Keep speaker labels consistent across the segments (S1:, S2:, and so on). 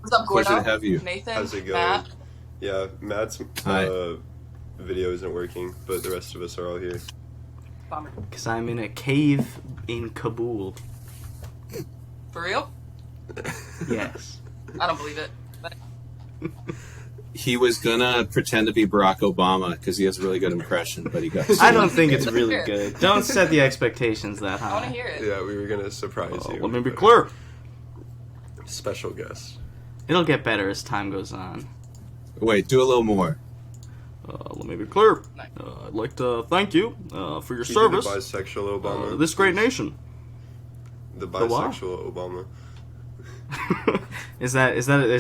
S1: What's up,
S2: Pleasure
S1: Gordo?
S2: to have you.
S1: Nathan,
S3: How's it going?
S1: Matt.
S3: Yeah, Matt's video isn't working, but the rest of us are all here.
S1: Bummer.
S4: Because I'm in a cave in Kabul.
S1: For real?
S4: Yes.
S1: I don't believe it. But
S2: He was gonna pretend to be Barack Obama because he has a really good impression, but he got.
S4: I don't think it's really good. Don't set the expectations that
S1: I want to
S4: high.
S1: hear it.
S3: Yeah, we were gonna surprise you.
S4: Let me be
S3: but-
S4: clear.
S3: Special guest.
S4: It'll get better as time goes on.
S2: Wait, do a little more.
S4: Let me be clear.
S1: Nice.
S4: I'd like to thank you for your
S3: He did
S4: service.
S3: the bisexual Obama.
S4: This great nation.
S3: The
S4: what?
S3: bisexual Obama.
S4: Is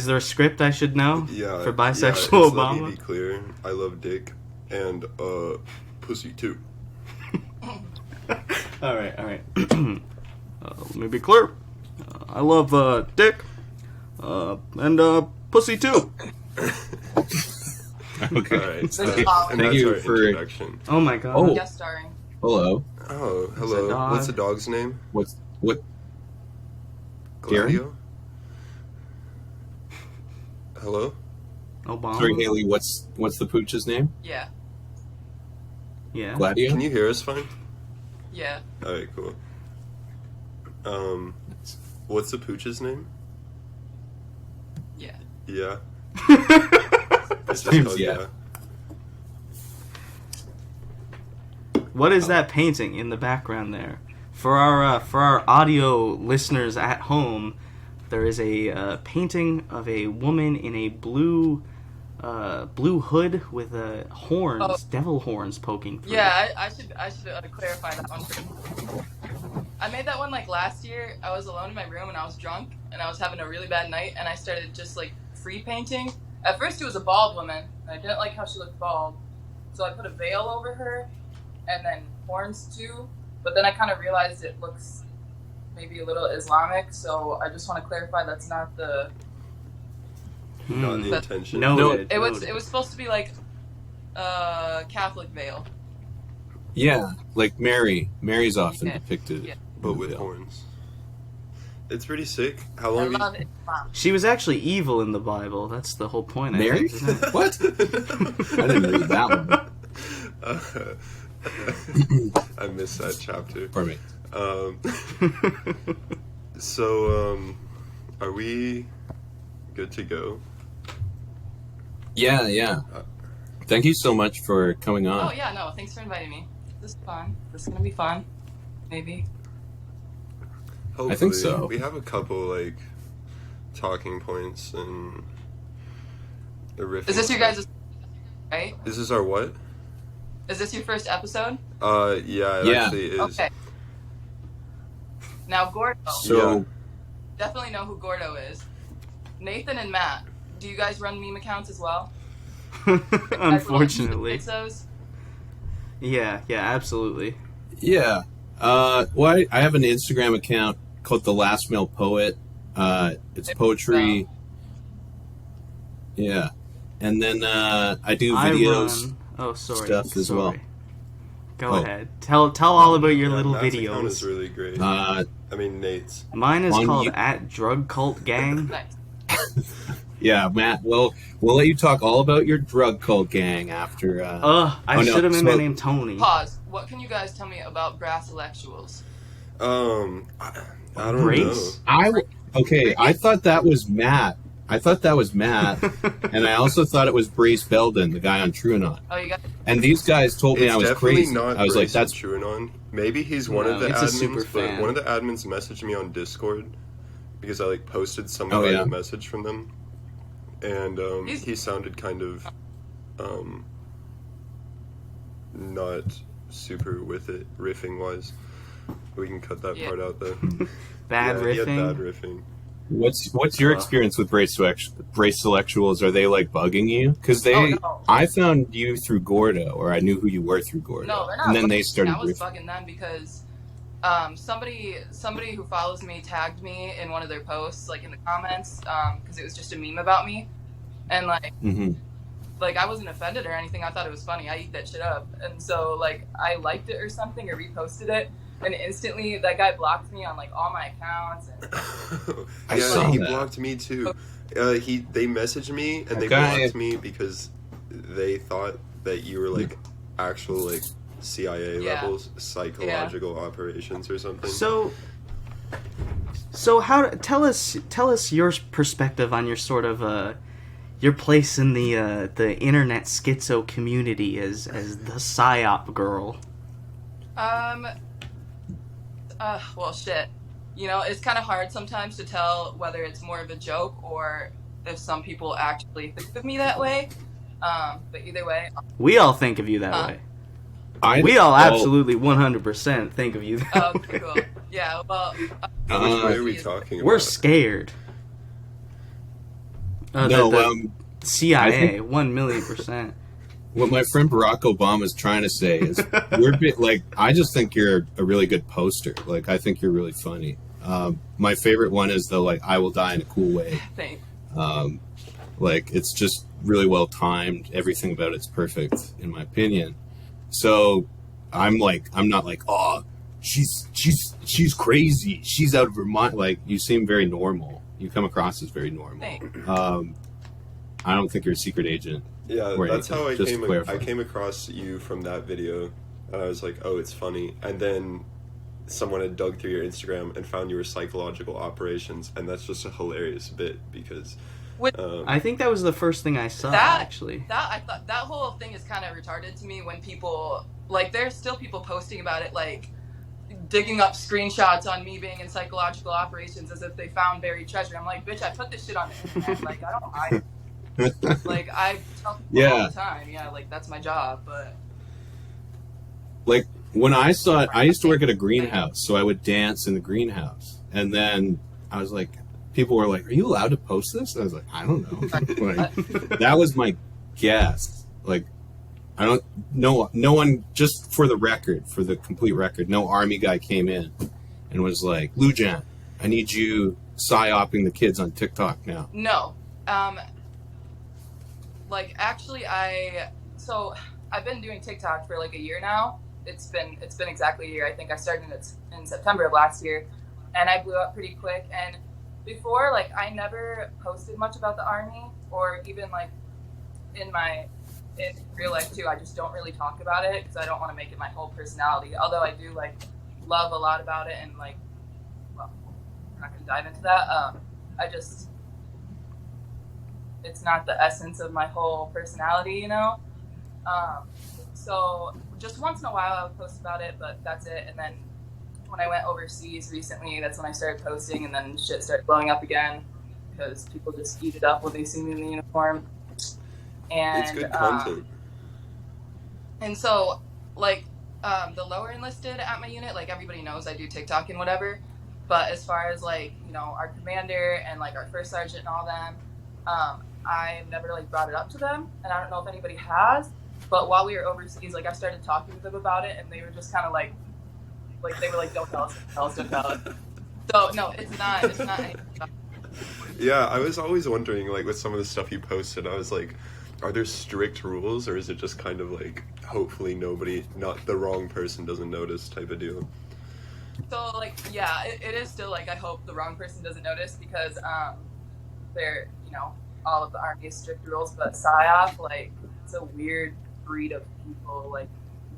S4: there a script I should know
S3: Yeah.
S4: for bisexual
S3: yeah, it's
S4: Obama?
S3: Let me be clear. I love dick and pussy too.
S4: All right. Let me be clear. I love dick and pussy too.
S2: Okay.
S3: All right.
S1: This is
S3: and
S1: awesome.
S2: Thank
S3: that's
S2: you
S3: our
S2: for-
S3: introduction.
S4: Oh my god.
S2: Oh.
S1: Guest starring.
S2: Hello.
S3: Oh,
S4: It's a
S3: hello.
S4: dog.
S3: What's the dog's name?
S2: What?
S3: Gladio? Hello?
S4: Obama.
S2: Sorry, Haley. What's the pooch's name?
S1: Yeah.
S4: Yeah.
S2: Gladio.
S3: Can you hear us fine?
S1: Yeah.
S3: Alright, cool. What's the pooch's name?
S1: Yeah.
S3: Yeah. It's just
S2: Seems
S3: called
S2: yeah.
S4: What is that painting in the background there? For our audio listeners at home, there is a painting of a woman in a blue hood with horns, devil horns poking through.
S1: Yeah, I should clarify that one. I made that one like last year. I was alone in my room and I was drunk and I was having a really bad night and I started just like free painting. At first it was a bald woman and I didn't like how she looked bald, so I put a veil over her and then horns too. But then I kind of realized it looks maybe a little Islamic, so I just want to clarify that's not the.
S3: Not the
S1: But-
S3: intention.
S4: Noted.
S1: It was
S4: Noted.
S1: supposed to be like Catholic veil.
S2: Yeah, like Mary. Mary's often
S1: Yeah.
S2: depicted.
S1: Yeah.
S3: But with
S2: Yeah.
S3: horns. It's pretty sick. How
S1: I
S3: long
S1: love Islam.
S4: She was actually evil in the Bible. That's the whole point.
S2: Mary?
S4: I think, isn't it?
S2: What? I didn't read that one.
S3: I missed that chapter.
S2: Pardon me.
S3: Are we good to go?
S2: Yeah. Thank you so much for coming on.
S1: Oh yeah, no, thanks for inviting me. This is fun. This is gonna be fun. Maybe.
S3: Hopefully.
S2: I think so.
S3: We have a couple like talking points and a riff.
S1: Is this your guys' right?
S3: This is our what?
S1: Is this your first episode?
S3: Yeah, it
S2: Yeah.
S3: actually is.
S1: Okay. Now Gordo.
S2: So,
S3: Yeah.
S1: Definitely know who Gordo is. Nathan and Matt. Do you guys run meme accounts as well?
S4: Unfortunately.
S1: Pixos?
S4: Yeah, absolutely.
S2: yeah. Well, I have an Instagram account called The Last Male Poet. It's poetry. Yeah. And then I do videos. Stuff as well.
S4: Go
S2: Oh.
S4: ahead. Tell all about your
S3: Yeah,
S4: little
S3: Matt's account is
S4: videos.
S3: really great.
S2: Uh,
S3: I mean, Nate's.
S4: Mine is
S2: on
S4: called
S2: you-
S4: @DrugCultGang.
S1: Nice.
S2: yeah, Matt. Well, we'll let you talk all about your drug cult gang after.
S4: I
S2: Oh, no,
S4: should have made my
S2: smoke.
S4: name Tony.
S1: Pause. What can you guys tell me about brass intellectuals?
S3: I don't
S4: Brace?
S2: Okay, I thought that was Matt. And I also thought it was Brace Belden, the guy on TrueAnon.
S1: Oh, you got.
S2: And these guys told me
S3: It's
S2: I was
S3: definitely
S2: crazy.
S3: not
S2: I was like,
S3: Brace
S2: "That's
S3: TrueAnon. Maybe he's one
S4: No,
S3: of the
S4: it's a super
S3: admins, but
S4: fan.
S3: one of the admins messaged me on Discord because I like posted some
S2: Oh,
S3: kind
S2: yeah.
S3: of message from them, and
S1: He's-
S3: he sounded kind of not super with it riffing wise. We can cut that
S1: Yeah.
S3: part out though.
S4: Bad
S3: He had bad
S4: riffing.
S3: riffing.
S2: what's your experience with Brace Selectuals? Are they like bugging you? Because
S1: Oh, no.
S2: I found you through Gordo, or I knew who you were through Gordo.
S1: No, they're not.
S2: And then they
S1: bugging me.
S2: started
S1: I was
S2: riffing.
S1: bugging them because somebody who follows me tagged me in one of their posts, like in the comments, because it was just a meme about me, and
S2: Mm-hmm.
S1: like I wasn't offended or anything. I thought it was funny. I eat that shit up, and so like I liked it or something or reposted it, and instantly that guy blocked me on like all my accounts. And
S2: I
S3: Yeah,
S2: saw
S3: he
S2: that.
S3: blocked me too. They messaged me and they
S2: guy-
S3: blocked me because they thought that you were like actual like CIA
S1: Yeah.
S3: levels psychological operations or something.
S4: So how tell us your perspective on your sort of your place in the internet schizo community as the psyop girl.
S1: Well, shit. You know, it's kind of hard sometimes to tell whether it's more of a joke or if some people actually think of me that way. But either way,
S4: We all think of you that way. We all absolutely 100% think of you that
S1: oh,
S4: way.
S1: cool. Yeah, well,
S3: Which way are we talking about?
S4: We're scared. The CIA, 1,000,000%.
S2: What my friend Barack Obama is trying to say is, I just think you're a really good poster. Like, I think you're really funny. My favorite one is the, like, I will die in a cool way.
S1: thanks.
S2: Like, it's just really well timed. Everything about it's perfect, in my opinion. So, I'm not like, oh, she's crazy. She's out of her mind. Like, you seem very normal. You come across as very normal.
S1: Thanks.
S2: I don't think you're a secret agent.
S3: Yeah,
S2: or
S3: that's
S2: anything.
S3: how I
S2: Just
S3: came.
S2: clarify.
S3: I came across you from that video, and I was like, "Oh, it's funny." And then someone had dug through your Instagram and found you were psychological operations, and that's just a hilarious bit because.
S4: I think that was the first thing I saw, actually.
S1: I thought that whole thing is kind of retarded to me when people, like, there's still people posting about it, like, digging up screenshots on me being in psychological operations as if they found buried treasure. I'm like, bitch, I put this shit on the internet. Like, I don't hide it. Like, I tell people all the time, yeah, like, that's my job, but...
S2: Like, when I saw it, I used to work at a greenhouse, so I would dance in the greenhouse. And then I was like, people were like, are you allowed to post this? And I was like, I don't know. Like, that was my guess. Like, I don't know. No one, just for the record, for the complete record, no army guy came in and was like, Lujan, I need you psyoping the kids on TikTok now.
S1: No. Like, actually, I've been doing TikTok for like a year now. It's been exactly a year. I think I started in September of last year, and I blew up pretty quick. And before, like, I never posted much about the army, or even like in real life too. I just don't really talk about it because I don't want to make it my whole personality. Although I do like love a lot about it, and like, well, we're not gonna dive into that. It's not the essence of my whole personality, you know? So just once in a while I would post about it, but that's it. And then when I went overseas recently, that's when I started posting, and then shit started blowing up again because people just eat it up when they see me in the uniform. And
S3: it's good content.
S1: And so, like, the lower enlisted at my unit, like, everybody knows I do TikTok and whatever. But as far as, like, you know, our commander and, like, our first sergeant and all them, I've never, like, brought it up to them. And I don't know if anybody has. But while we were overseas, like, I started talking to them about it, and they were just kind of like, they were like, don't tell us, don't tell us. So, no, it's not anything.
S3: Yeah, I was always wondering, like, with some of the stuff you posted, I was like, are there strict rules, or is it just kind of like, hopefully not the wrong person doesn't notice type of deal?
S1: So, like, yeah, it is still, like, I hope the wrong person doesn't notice because, they're, you know, all of the Army's strict rules, but PSYOP, like, it's a weird breed of people. Like,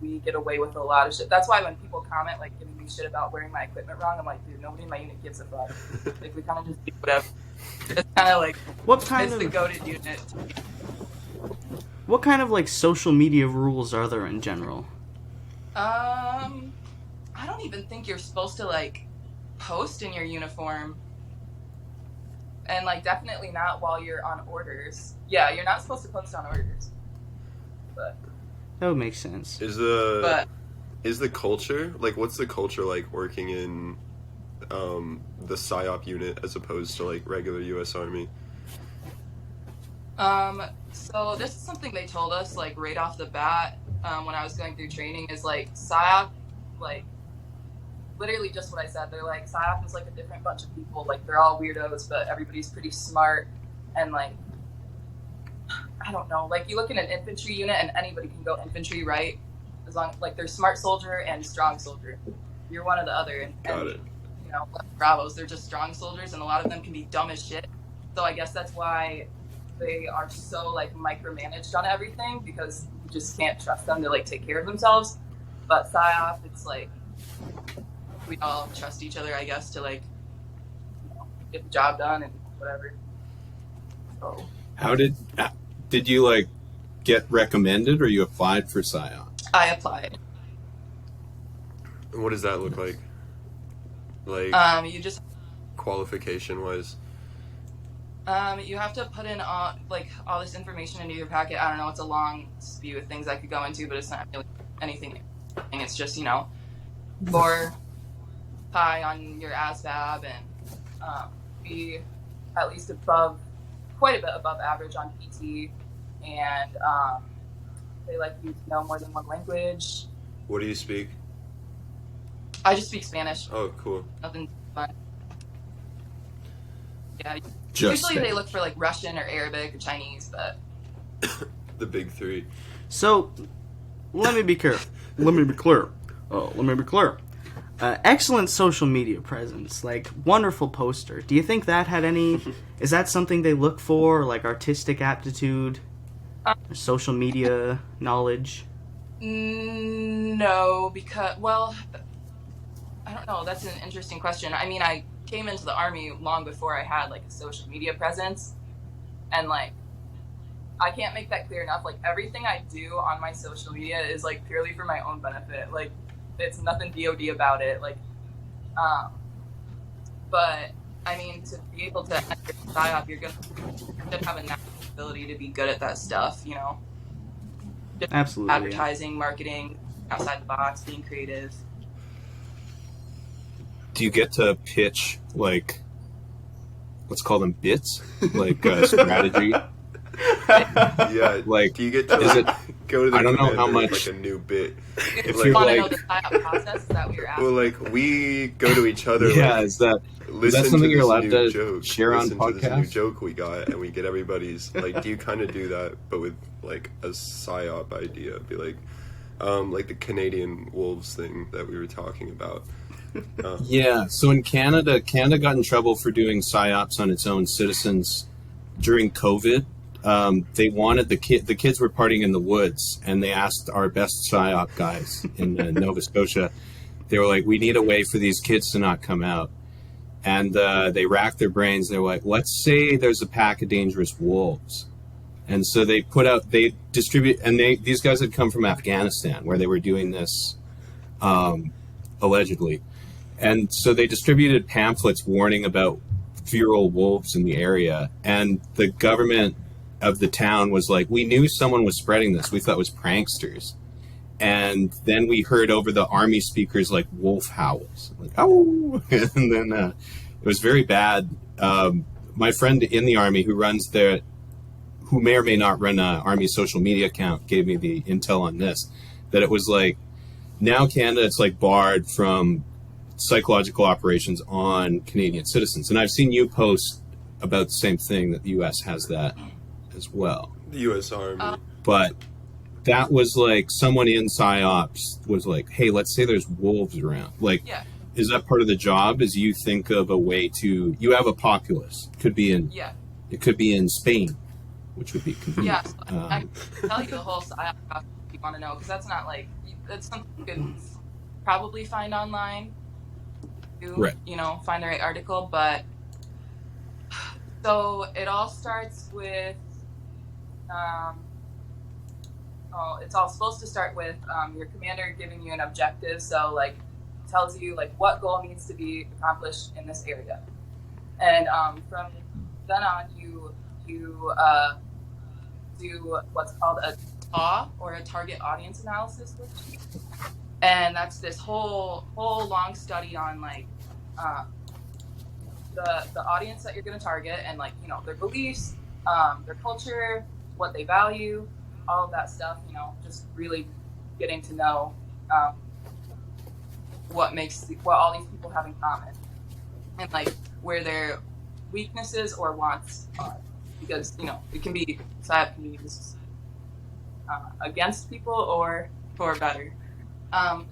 S1: we get away with a lot of shit. That's why when people comment, like, giving me shit about wearing my equipment wrong, I'm like, dude, nobody in my unit gives a fuck. Like, we kind of just do whatever. It's kind of like, it's the goated unit.
S4: What kind of, like, social media rules are there in general?
S1: I don't even think you're supposed to, like, post in your uniform. And, like, definitely not while you're on orders. Yeah, you're not supposed to post on orders. But
S4: that would make sense.
S3: Is the culture, like, what's the culture like working in the PSYOP unit as opposed to, like, regular U.S. Army?
S1: So this is something they told us, like, right off the bat, when I was going through training, is, like, PSYOP, like, literally just what I said. They're like, PSYOP is, like, a different bunch of people. Like, they're all weirdos, but everybody's pretty smart, and, like, I don't know. Like, you look in an infantry unit, and anybody can go infantry, right? As long, like, there's smart soldier and strong soldier. you're one or the other.
S3: Got it.
S1: You know, Bravos, they're just strong soldiers, and a lot of them can be dumb as shit. So I guess that's why they are so like micromanaged on everything, because you just can't trust them to like take care of themselves. But PSYOP, it's like we all trust each other, I guess, to like, you know, get the job done and whatever. So
S2: How did you like get recommended, or you applied for PSYOP?
S1: I applied.
S3: And what does that look like? Like
S1: You just
S3: qualification wise?
S1: you have to put in all this information into your packet. I don't know, it's a long spew of things I could go into, but it's not really anything. It's just, you know, 4 pi on your ASVAB and be at least quite a bit above average on PT, and they like you to know more than one language.
S3: What do you speak?
S1: I just speak Spanish.
S3: Oh, cool.
S1: Nothing fun. Yeah.
S2: Just
S1: Usually
S2: Spanish.
S1: they look for like Russian or Arabic or Chinese, but
S3: The big three.
S4: So, let me be clear. Let me be clear. Excellent social media presence, like wonderful poster. Do you think that had any? Is that something they look for, like artistic aptitude, social media knowledge?
S1: no, because I don't know. That's an interesting question. I mean, I came into the Army long before I had like a social media presence, and like I can't make that clear enough. Like everything I do on my social media is like purely for my own benefit. Like it's nothing DOD about it. Like, but I mean, to be able to enter PSYOP, you're gonna have a natural ability to be good at that stuff. You know, just
S4: Absolutely. Yeah.
S1: advertising, marketing, outside the box, being creative.
S2: Do you get to pitch like, let's call them bits, like strategy?
S3: Yeah.
S2: Like,
S3: do you get to
S2: is it?
S3: go to the
S2: I don't know
S3: commander
S2: how
S3: with,
S2: much-
S3: like a new bit?
S2: If
S1: You
S2: you're
S1: want to
S2: like-
S1: know the PSYOP process? Is that what you're asking?
S3: Well, like we go to each other.
S2: Yeah,
S3: like,
S2: is that
S3: listen
S2: something
S3: to
S2: you're
S3: this
S2: allowed
S3: new
S2: to
S3: joke,
S2: share on
S3: listen to this new
S2: podcasts?
S3: joke we got, and we get everybody's like. Do you kind of do that, but with like a psyop idea? Be like the Canadian wolves thing that we were talking about.
S2: Yeah, so in Canada got in trouble for doing psyops on its own citizens during COVID. They wanted the kids were partying in the woods, and they asked our best psyop guys in Nova Scotia. They were like, "We need a way for these kids to not come out," and they racked their brains. They were like, "Let's say there's a pack of dangerous wolves," and so they distribute, and these guys had come from Afghanistan where they were doing this allegedly. And so they distributed pamphlets warning about feral wolves in the area. And the government of the town was like, we knew someone was spreading this. We thought it was pranksters. And then we heard over the army speakers like wolf howls. Like, oh! And then it was very bad. My friend in the army who may or may not run an army social media account, gave me the intel on this, that it was like, now Canada, it's like barred from psychological operations on Canadian citizens. And I've seen you post about the same thing, that the U.S. has that as well.
S3: The U.S. Army.
S2: But that was like someone in PSYOPs was like, hey, let's say there's wolves around. Like,
S1: Yeah.
S2: is that part of the job? Is you think of a way to, you have a populace. It could be in Spain, which would be convenient.
S1: Yeah, so I can tell you the whole PSYOP process if you want to know, because that's something you could probably find online.
S2: Right.
S1: You know, find the right article, but so it all starts with it's all supposed to start with your commander giving you an objective, so like tells you like what goal needs to be accomplished in this area, and from then on you do what's called a TAW, or a target audience analysis worksheet. And that's this whole long study on like the audience that you're going to target, and like, you know, their beliefs, their culture, what they value, all of that stuff. You know, just really getting to know what all these people have in common, and like where their weaknesses or wants are, because, you know, it can be PSYOP can be used against people or for better.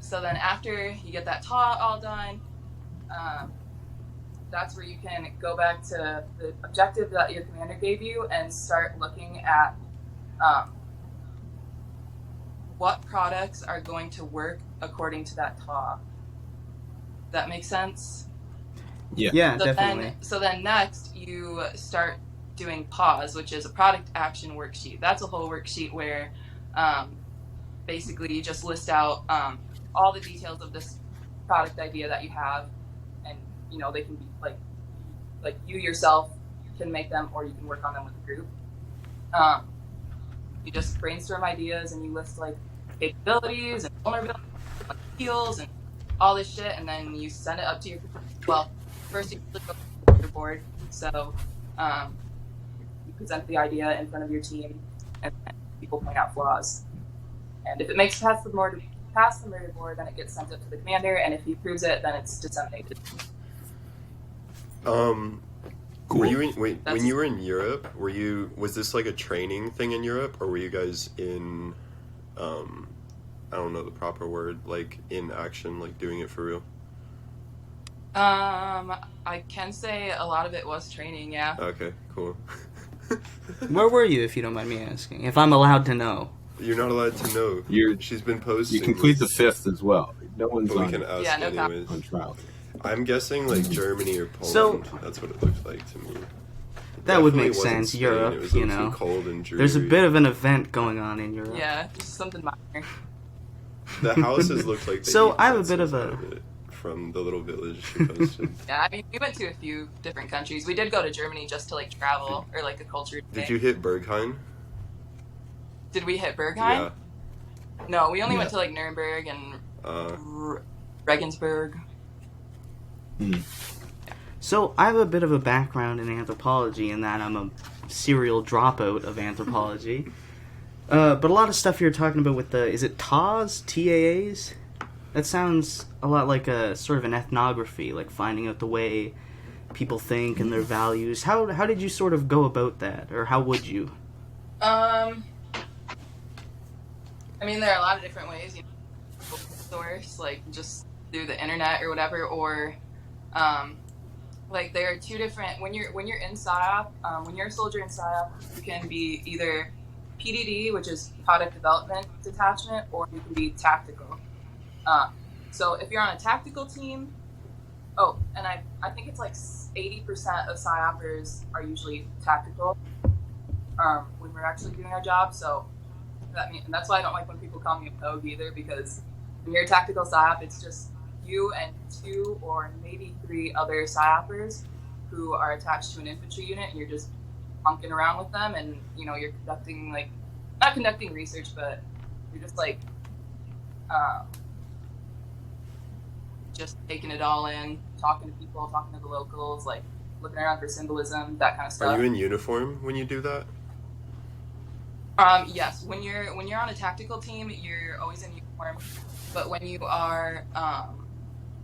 S1: So then after you get that talk all done, that's where you can go back to the objective that your commander gave you and start looking at what products are going to work according to that talk. That makes sense?
S4: Yeah,
S1: So
S4: definitely.
S1: then next you start doing pause, which is a product action worksheet. That's a whole worksheet where basically you just list out all the details of this product idea that you have, and they can be like you yourself can make them, or you can work on them with a group. You just brainstorm ideas and you list like capabilities and vulnerabilities, like skills and all this shit, and then you send it up to first you go to your board. So you present the idea in front of your team, and people point out flaws. And if it makes past the board, then it gets sent up to the commander, and if he approves it, then it's disseminated.
S2: Cool.
S3: When you were in Europe, was this like a training thing in Europe, or were you guys in, I don't know the proper word, like in action, like doing it for real?
S1: I can say a lot of it was training, yeah.
S3: Okay, cool.
S4: Where were you, if you don't mind me asking? If I'm allowed to know.
S3: You're not allowed to know. She's been posting.
S2: You complete the 5th as well. No one's
S3: But we can ask
S1: no
S3: anyways.
S2: on trial.
S3: I'm guessing like Germany or Poland.
S4: So-
S3: That's what it looks like to me.
S4: That would
S3: Definitely
S4: make
S3: wasn't
S4: sense.
S3: Spain.
S4: Europe,
S3: It was also cold and dreary.
S4: There's a bit of an event going on in Europe.
S1: Yeah, just something minor.
S3: The houses look like they
S4: So,
S3: eat
S4: I have a bit
S3: pretzels
S4: of a-
S3: out it from the little village she posted.
S1: Yeah, I mean, we went to a few different countries. We did go to Germany just to like travel or like a culture day.
S3: Did you hit Berghain?
S1: Did we hit Bergheim?
S3: Yeah.
S1: No, we only
S2: Yeah.
S1: went to like Nuremberg and Regensburg.
S4: So, I have a bit of a background in anthropology in that I'm a serial dropout of anthropology. But a lot of stuff you're talking about with is it TAAs? TAAs? That sounds a lot like a sort of an ethnography, like finding out the way people think and their values. How did you sort of go about that, or how would you?
S1: I mean, there are a lot of different ways. Source, like just through the internet or whatever, or like there are two different. When you're in PSYOP, when you're a soldier in PSYOP, you can be either PDD, which is product development detachment, or you can be tactical. So if you're on a tactical team, and I think it's like 80% of PSYOPers are usually tactical when we're actually doing our job. So and that's why I don't like when people call me a pogue either, because when you're a tactical PSYOP, it's just you and 2 or maybe 3 other PSYOPers who are attached to an infantry unit, and you're just bunking around with them, and you're conducting not conducting research, but you're just like just taking it all in, talking to people, talking to the locals, like looking around for symbolism, that kind of stuff.
S3: Are you in uniform when you do that?
S1: Yes. When you're on a tactical team, you're always in uniform. But when you are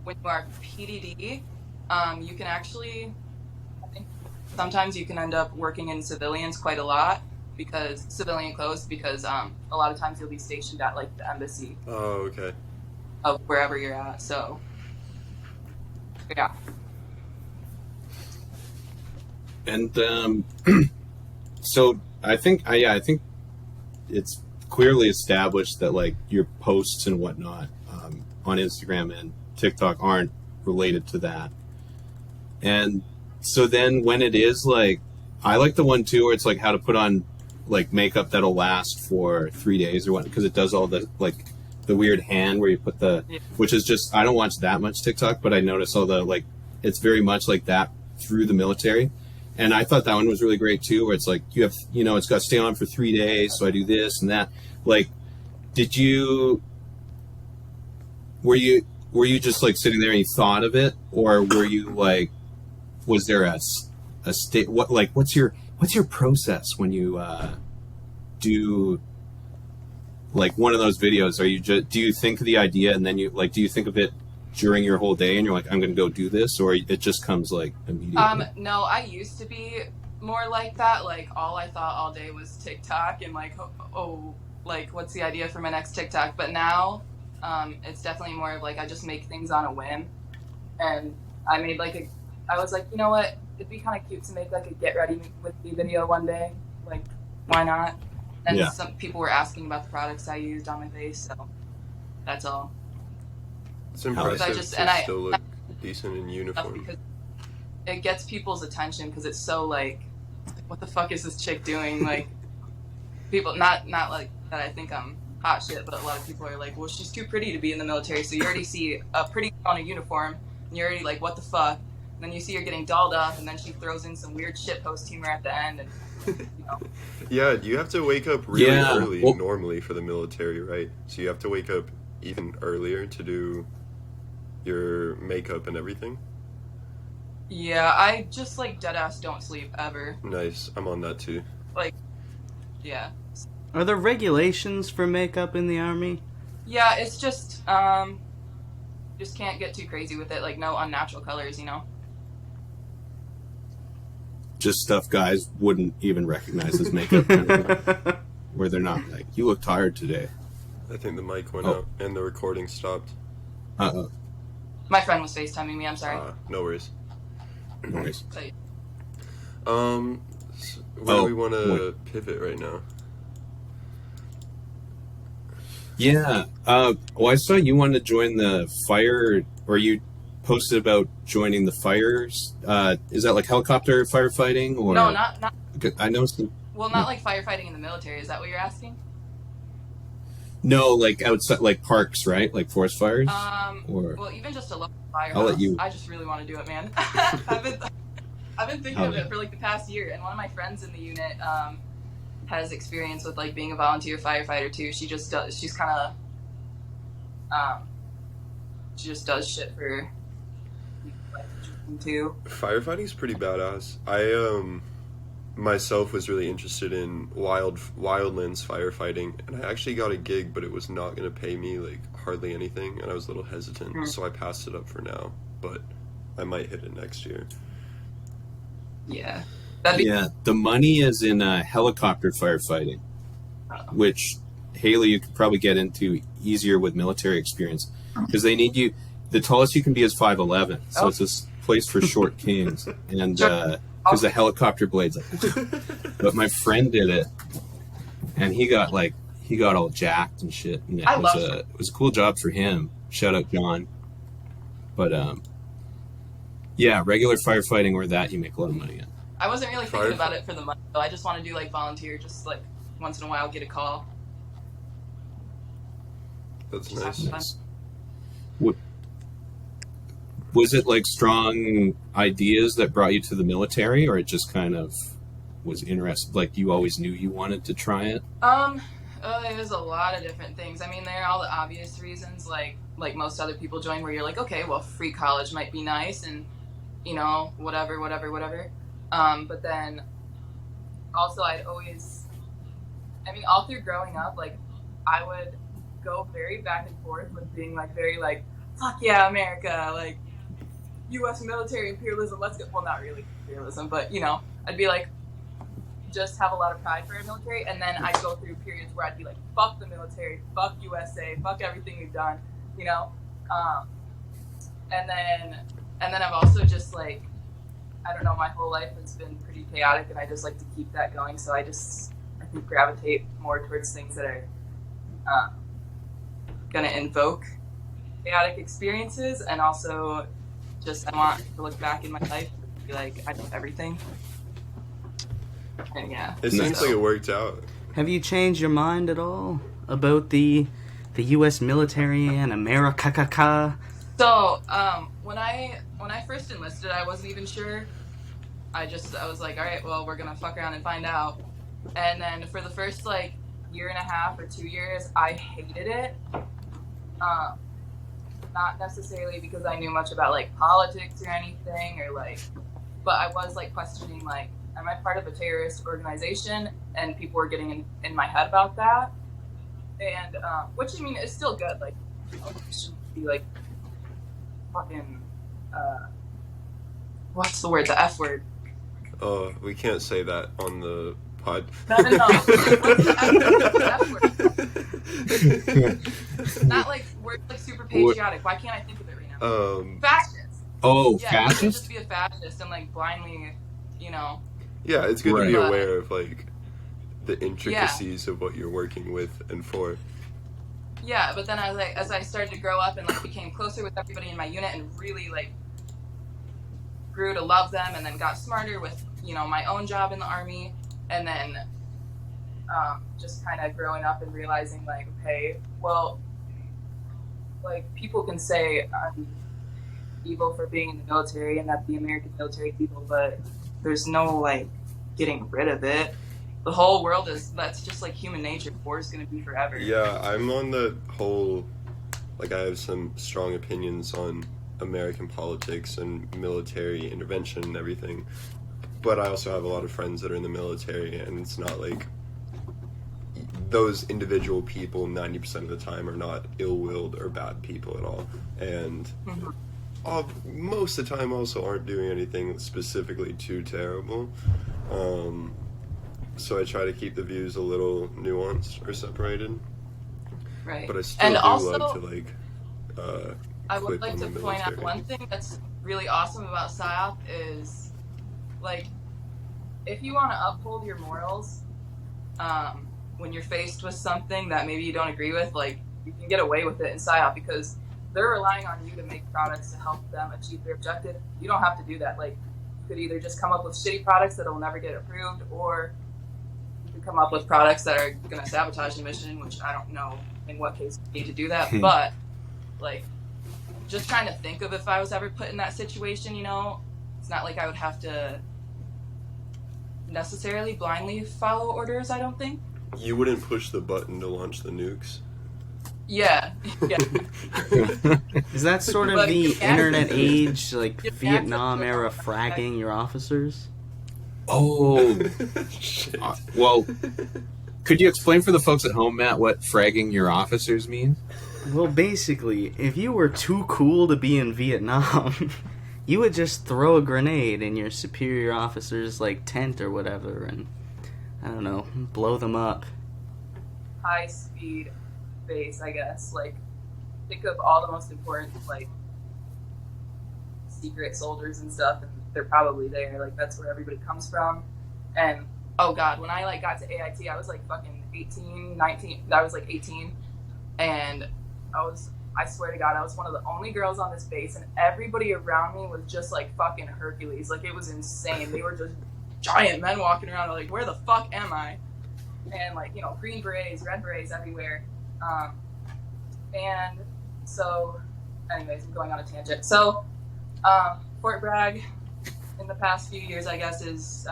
S1: PDD, you can actually, I think, sometimes you can end up working in civilians quite a lot, because civilian clothes, because a lot of times you'll be stationed at like the embassy.
S3: Oh, okay.
S1: Of wherever you're at. So, yeah.
S2: And so I think it's clearly established that like your posts and whatnot on Instagram and TikTok aren't related to that. And so then when it is like, I like the one too where it's like how to put on like makeup that'll last for 3 days or what, because it does all the like the weird hand where you put which is just, I don't watch that much TikTok, but I notice all the like, it's very much like that through the military. And I thought that one was really great too, where it's like you have, it's got to stay on for 3 days, so I do this and that. Like, were you just like sitting there and you thought of it, or were you like, was there a state? What's your process when you do like one of those videos? Are you do you think of the idea and then do you think of it during your whole day and you're like, I'm going to go do this, or it just comes like immediately?
S1: No, I used to be more like that. Like all I thought all day was TikTok and like, like what's the idea for my next TikTok? But now It's definitely more of like I just make things on a whim, and I made like I was like, you know what, it'd be kind of cute to make like a get ready with me video one day, like why not? And
S2: Yeah.
S1: some people were asking about the products I used on my face, so that's all.
S3: It's impressive
S1: I just-
S3: to
S1: and I-
S3: still look decent in uniform.
S1: Because it gets people's attention because it's so like, what the fuck is this chick doing? Like, people not like that I think I'm hot shit, but a lot of people are like, well, she's too pretty to be in the military. So you already see a pretty girl in a uniform, and you're already like, what the fuck? And then you see her getting dolled up, and then she throws in some weird shit post humor at the end, and you know.
S3: Yeah, you have to wake up really
S2: Yeah,
S3: early
S2: well-
S3: normally for the military, right? So you have to wake up even earlier to do your makeup and everything.
S1: Yeah, I just like deadass don't sleep ever.
S3: Nice, I'm on that too.
S1: Yeah.
S4: Are there regulations for makeup in the Army?
S1: Yeah, it's just just can't get too crazy with it, like no unnatural colors, you know.
S2: Just stuff guys wouldn't even recognize as makeup, kind of, where they're not like, you look tired today.
S3: I think the mic went
S2: Oh.
S3: out and the recording stopped.
S2: Uh-oh.
S1: My friend was FaceTiming me, I'm sorry.
S3: No worries.
S2: No worries.
S1: But
S3: Where do
S2: Oh,
S3: we want to pivot right now?
S2: Yeah. Well, I saw you wanted to join the fire, or you posted about joining the fires. Is that like helicopter firefighting, or
S1: no, not
S2: I know some.
S1: well, not like firefighting in the military. Is that what you're asking?
S2: No, like outside, like parks, right? Like forest fires. Or
S1: Well, even just a local firehouse.
S2: I'll let you-
S1: I just really want to do it, man. I've been thinking of it for like the past year, and one of my friends in the unit has experience with like being a volunteer firefighter too. She just does. She's kind of she just does shit for like too.
S3: Firefighting's pretty badass. I myself was really interested in wildlands firefighting, and I actually got a gig, but it was not going to pay me like hardly anything, and I was a little hesitant, so I passed it up for now. But I might hit it next year.
S1: Yeah, that'd be
S2: yeah, the money is in helicopter firefighting, which Haley you could probably get into easier with military experience because they need you. The tallest you can be is 5'11", so it's this place for short kings, and because the helicopter blades. But my friend did it, and he got all jacked and shit. And it was a cool job for him. Shout out John. But yeah, regular firefighting or that you make a lot of money in.
S1: I wasn't really thinking about it for the money, though. I just want to do like volunteer, just like once in a while get a call.
S3: That's
S1: Just
S3: nice.
S1: have fun.
S2: Was it like strong ideas that brought you to the military, or it just kind of was interesting? Like you always knew you wanted to try it?
S1: There's a lot of different things. I mean, there are all the obvious reasons, like most other people join, where you're like, okay, well, free college might be nice, and you know, whatever. But then also, all through growing up, like I would go very back and forth with being like very like, fuck yeah, America, like U.S. military imperialism, let's go. Well, not really imperialism, but you know, I'd be like, just have a lot of pride for our military, and then I'd go through periods where I'd be like, fuck the military, fuck USA, fuck everything we've done, you know. And then I've also just like, I don't know, my whole life has been pretty chaotic, and I just like to keep that going. So I think gravitate more towards things that are gonna invoke chaotic experiences, and also just I want to look back in my life and be like, I know everything. And yeah.
S3: It seems like it worked out.
S4: Have you changed your mind at all about the U.S. military and America?
S1: So, when I first enlisted, I wasn't even sure. I was like, all right, well, we're gonna fuck around and find out. And then for the first like year and a half or 2 years, I hated it. Not necessarily because I knew much about like politics or anything, or like, but I was like questioning like, am I part of a terrorist organization? And people were getting in my head about that. And which I mean is still good. Like, you know, you shouldn't be like fucking what's the word? The F word.
S3: Oh, we can't say that on the pod.
S1: No. What's the F word? Not like we're like super patriotic. Why can't I think of it right now? Fascist.
S2: Oh,
S1: Yeah, you could
S2: fascist?
S1: just be a fascist and like blindly, you know.
S3: Yeah, it's good to
S2: Right.
S3: be
S1: But-
S3: aware of like the intricacies of what you're working with and for.
S1: Yeah, but then as I started to grow up and like became closer with everybody in my unit and really like grew to love them, and then got smarter with, you know, my own job in the Army, and then just kind of growing up and realizing like, okay, well, like people can say I'm evil for being in the military and that the American military people, but there's no like getting rid of it. The whole world that's just like human nature. War is going to be forever.
S3: Yeah, I'm on the whole, like I have some strong opinions on American politics and military intervention and everything, but I also have a lot of friends that are in the military, and it's not like those individual people 90% of the time are not ill-willed or bad people at all, and most of the time also aren't doing anything specifically too terrible. So I try to keep the views a little nuanced or separated.
S1: Right.
S3: But I still
S1: and
S3: do
S1: also,
S3: love to like
S1: I would
S3: clip
S1: like
S3: on
S1: to
S3: the
S1: point out
S3: military.
S1: one thing that's really awesome about PSYOP is, like, if you want to uphold your morals, when you're faced with something that maybe you don't agree with, like, you can get away with it in PSYOP because they're relying on you to make products to help them achieve their objective. You don't have to do that. Like, you could either just come up with shitty products that will never get approved, or you could come up with products that are going to sabotage the mission, which I don't know in what case you need to do that, but, like, just trying to think of if I was ever put in that situation, you know, it's not like I would have to necessarily blindly follow orders, I don't think.
S3: You wouldn't push the button to launch the nukes.
S1: Yeah.
S4: Is that sort of
S1: But
S4: the
S1: you can't-
S4: internet age, like
S1: you can't
S4: Vietnam
S1: just-
S4: era fragging your officers?
S2: Oh,
S3: Shit.
S2: well, could you explain for the folks at home, Matt, what fragging your officers means?
S4: Well, basically, if you were too cool to be in Vietnam, you would just throw a grenade in your superior officer's like tent or whatever, and I don't know, blow them up.
S1: High speed base, I guess. Like, think of all the most important, like, secret soldiers and stuff, and they're probably there. Like, that's where everybody comes from. And, oh god, when I, like, got to AIT, I was, like, fucking 18, 19. I was, like, 18. And I swear to God, I was one of the only girls on this base, and everybody around me was just, like, fucking Hercules. Like, it was insane. They were just giant men walking around, like, where the fuck am I? And, like, you know, green berets, red berets everywhere. And so, anyways, I'm going on a tangent. So, Fort Bragg, in the past few years, I guess, is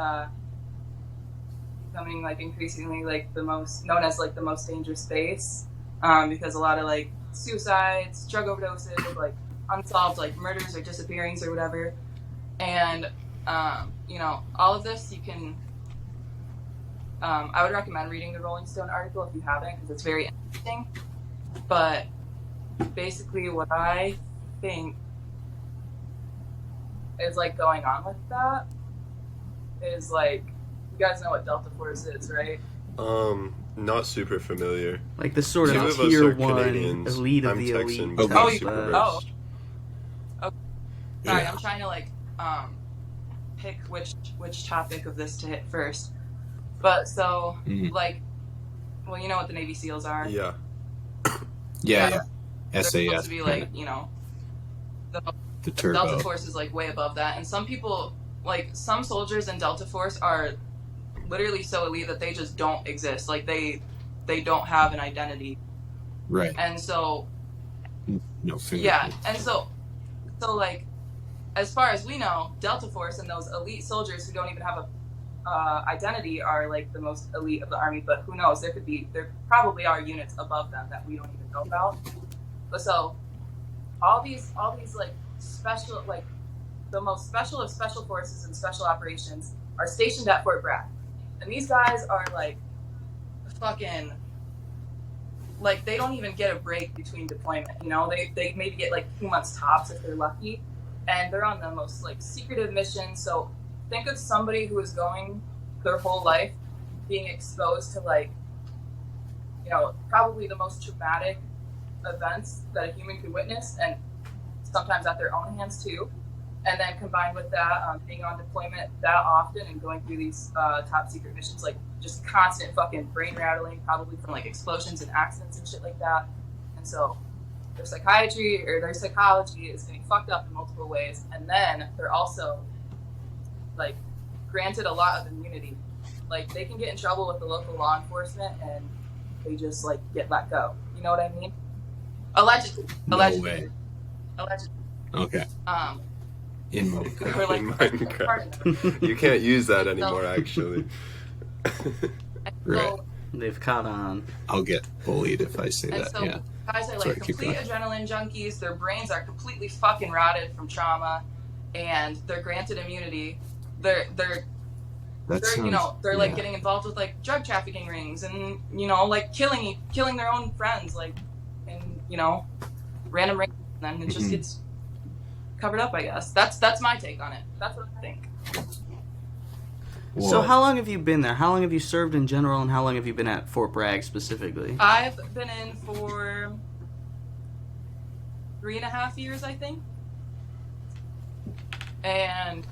S1: becoming, like, increasingly, like, the most, known as, like, the most dangerous base, because a lot of, like, suicides, drug overdoses, like, unsolved, like, murders or disappearings or whatever. And, you know, all of this you can, I would recommend reading the Rolling Stone article if you haven't, because it's very interesting. But basically what I think is, like, going on with that is, like, you guys know what Delta Force is, right?
S3: Not super familiar.
S4: Like the sort
S3: Two
S4: of
S3: of us
S4: tier
S3: are
S4: one
S3: Canadians.
S4: elite of
S3: I'm
S4: the
S3: Texan,
S4: elite.
S3: but
S2: Oh,
S3: not
S1: you-
S3: super
S1: oh.
S3: versed.
S1: Sorry, I'm trying to, like, pick which topic of this to hit first. But so, like, well, you know what the Navy SEALs are.
S3: Yeah.
S2: Yeah.
S1: They're supposed
S2: SAS,
S1: to be, like, you know,
S2: the
S1: Delta
S2: turbo.
S1: Force is, like, way above that. And some people, like, some soldiers in Delta Force are literally so elite that they just don't exist. Like, they don't have an identity.
S2: Right.
S1: And so,
S2: No finger.
S1: yeah. And so, like, as far as we know, Delta Force and those elite soldiers who don't even have a identity are, like, the most elite of the Army. But who knows? There probably are units above them that we don't even know about. But so, all these like special, like, the most special of special forces and special operations are stationed at Fort Bragg. And these guys are, like, fucking, like, they don't even get a break between deployment, you know? They maybe get, like, 2 months tops if they're lucky. And they're on the most, like, secretive mission. So think of somebody who is going their whole life being exposed to, like, you know, probably the most traumatic events that a human could witness, and sometimes at their own hands too. And then combined with that, being on deployment that often and going through these top secret missions, like just constant fucking brain rattling, probably from like explosions and accidents and shit like that. And so their psychiatry or their psychology is getting fucked up in multiple ways. And then they're also like granted a lot of immunity. Like they can get in trouble with the local law enforcement and they just like get let go. You know what I mean? Allegedly.
S2: No
S1: Allegedly.
S2: way.
S1: Allegedly.
S2: Okay. In
S1: Or
S2: Minecraft.
S1: like
S3: In Minecraft. You can't use that anymore, actually.
S2: Right.
S4: They've caught on.
S2: I'll get bullied if I say
S1: And
S2: that.
S1: so
S2: Yeah.
S1: guys are
S2: Sorry,
S1: like
S2: keep
S1: complete
S2: going.
S1: adrenaline junkies. Their brains are completely fucking rotted from trauma, and they're granted immunity. They're
S2: That sounds,
S1: you know they're like
S2: yeah.
S1: getting involved with like drug trafficking rings and you know like killing their own friends like in you know random rings, and then it just
S2: Mhm.
S1: gets covered up. I guess that's my take on it. That's what I think.
S4: So
S2: Whoa.
S4: how long have you been there? How long have you served in general, and how long have you been at Fort Bragg specifically?
S1: I've been in for 3.5 years, I think, and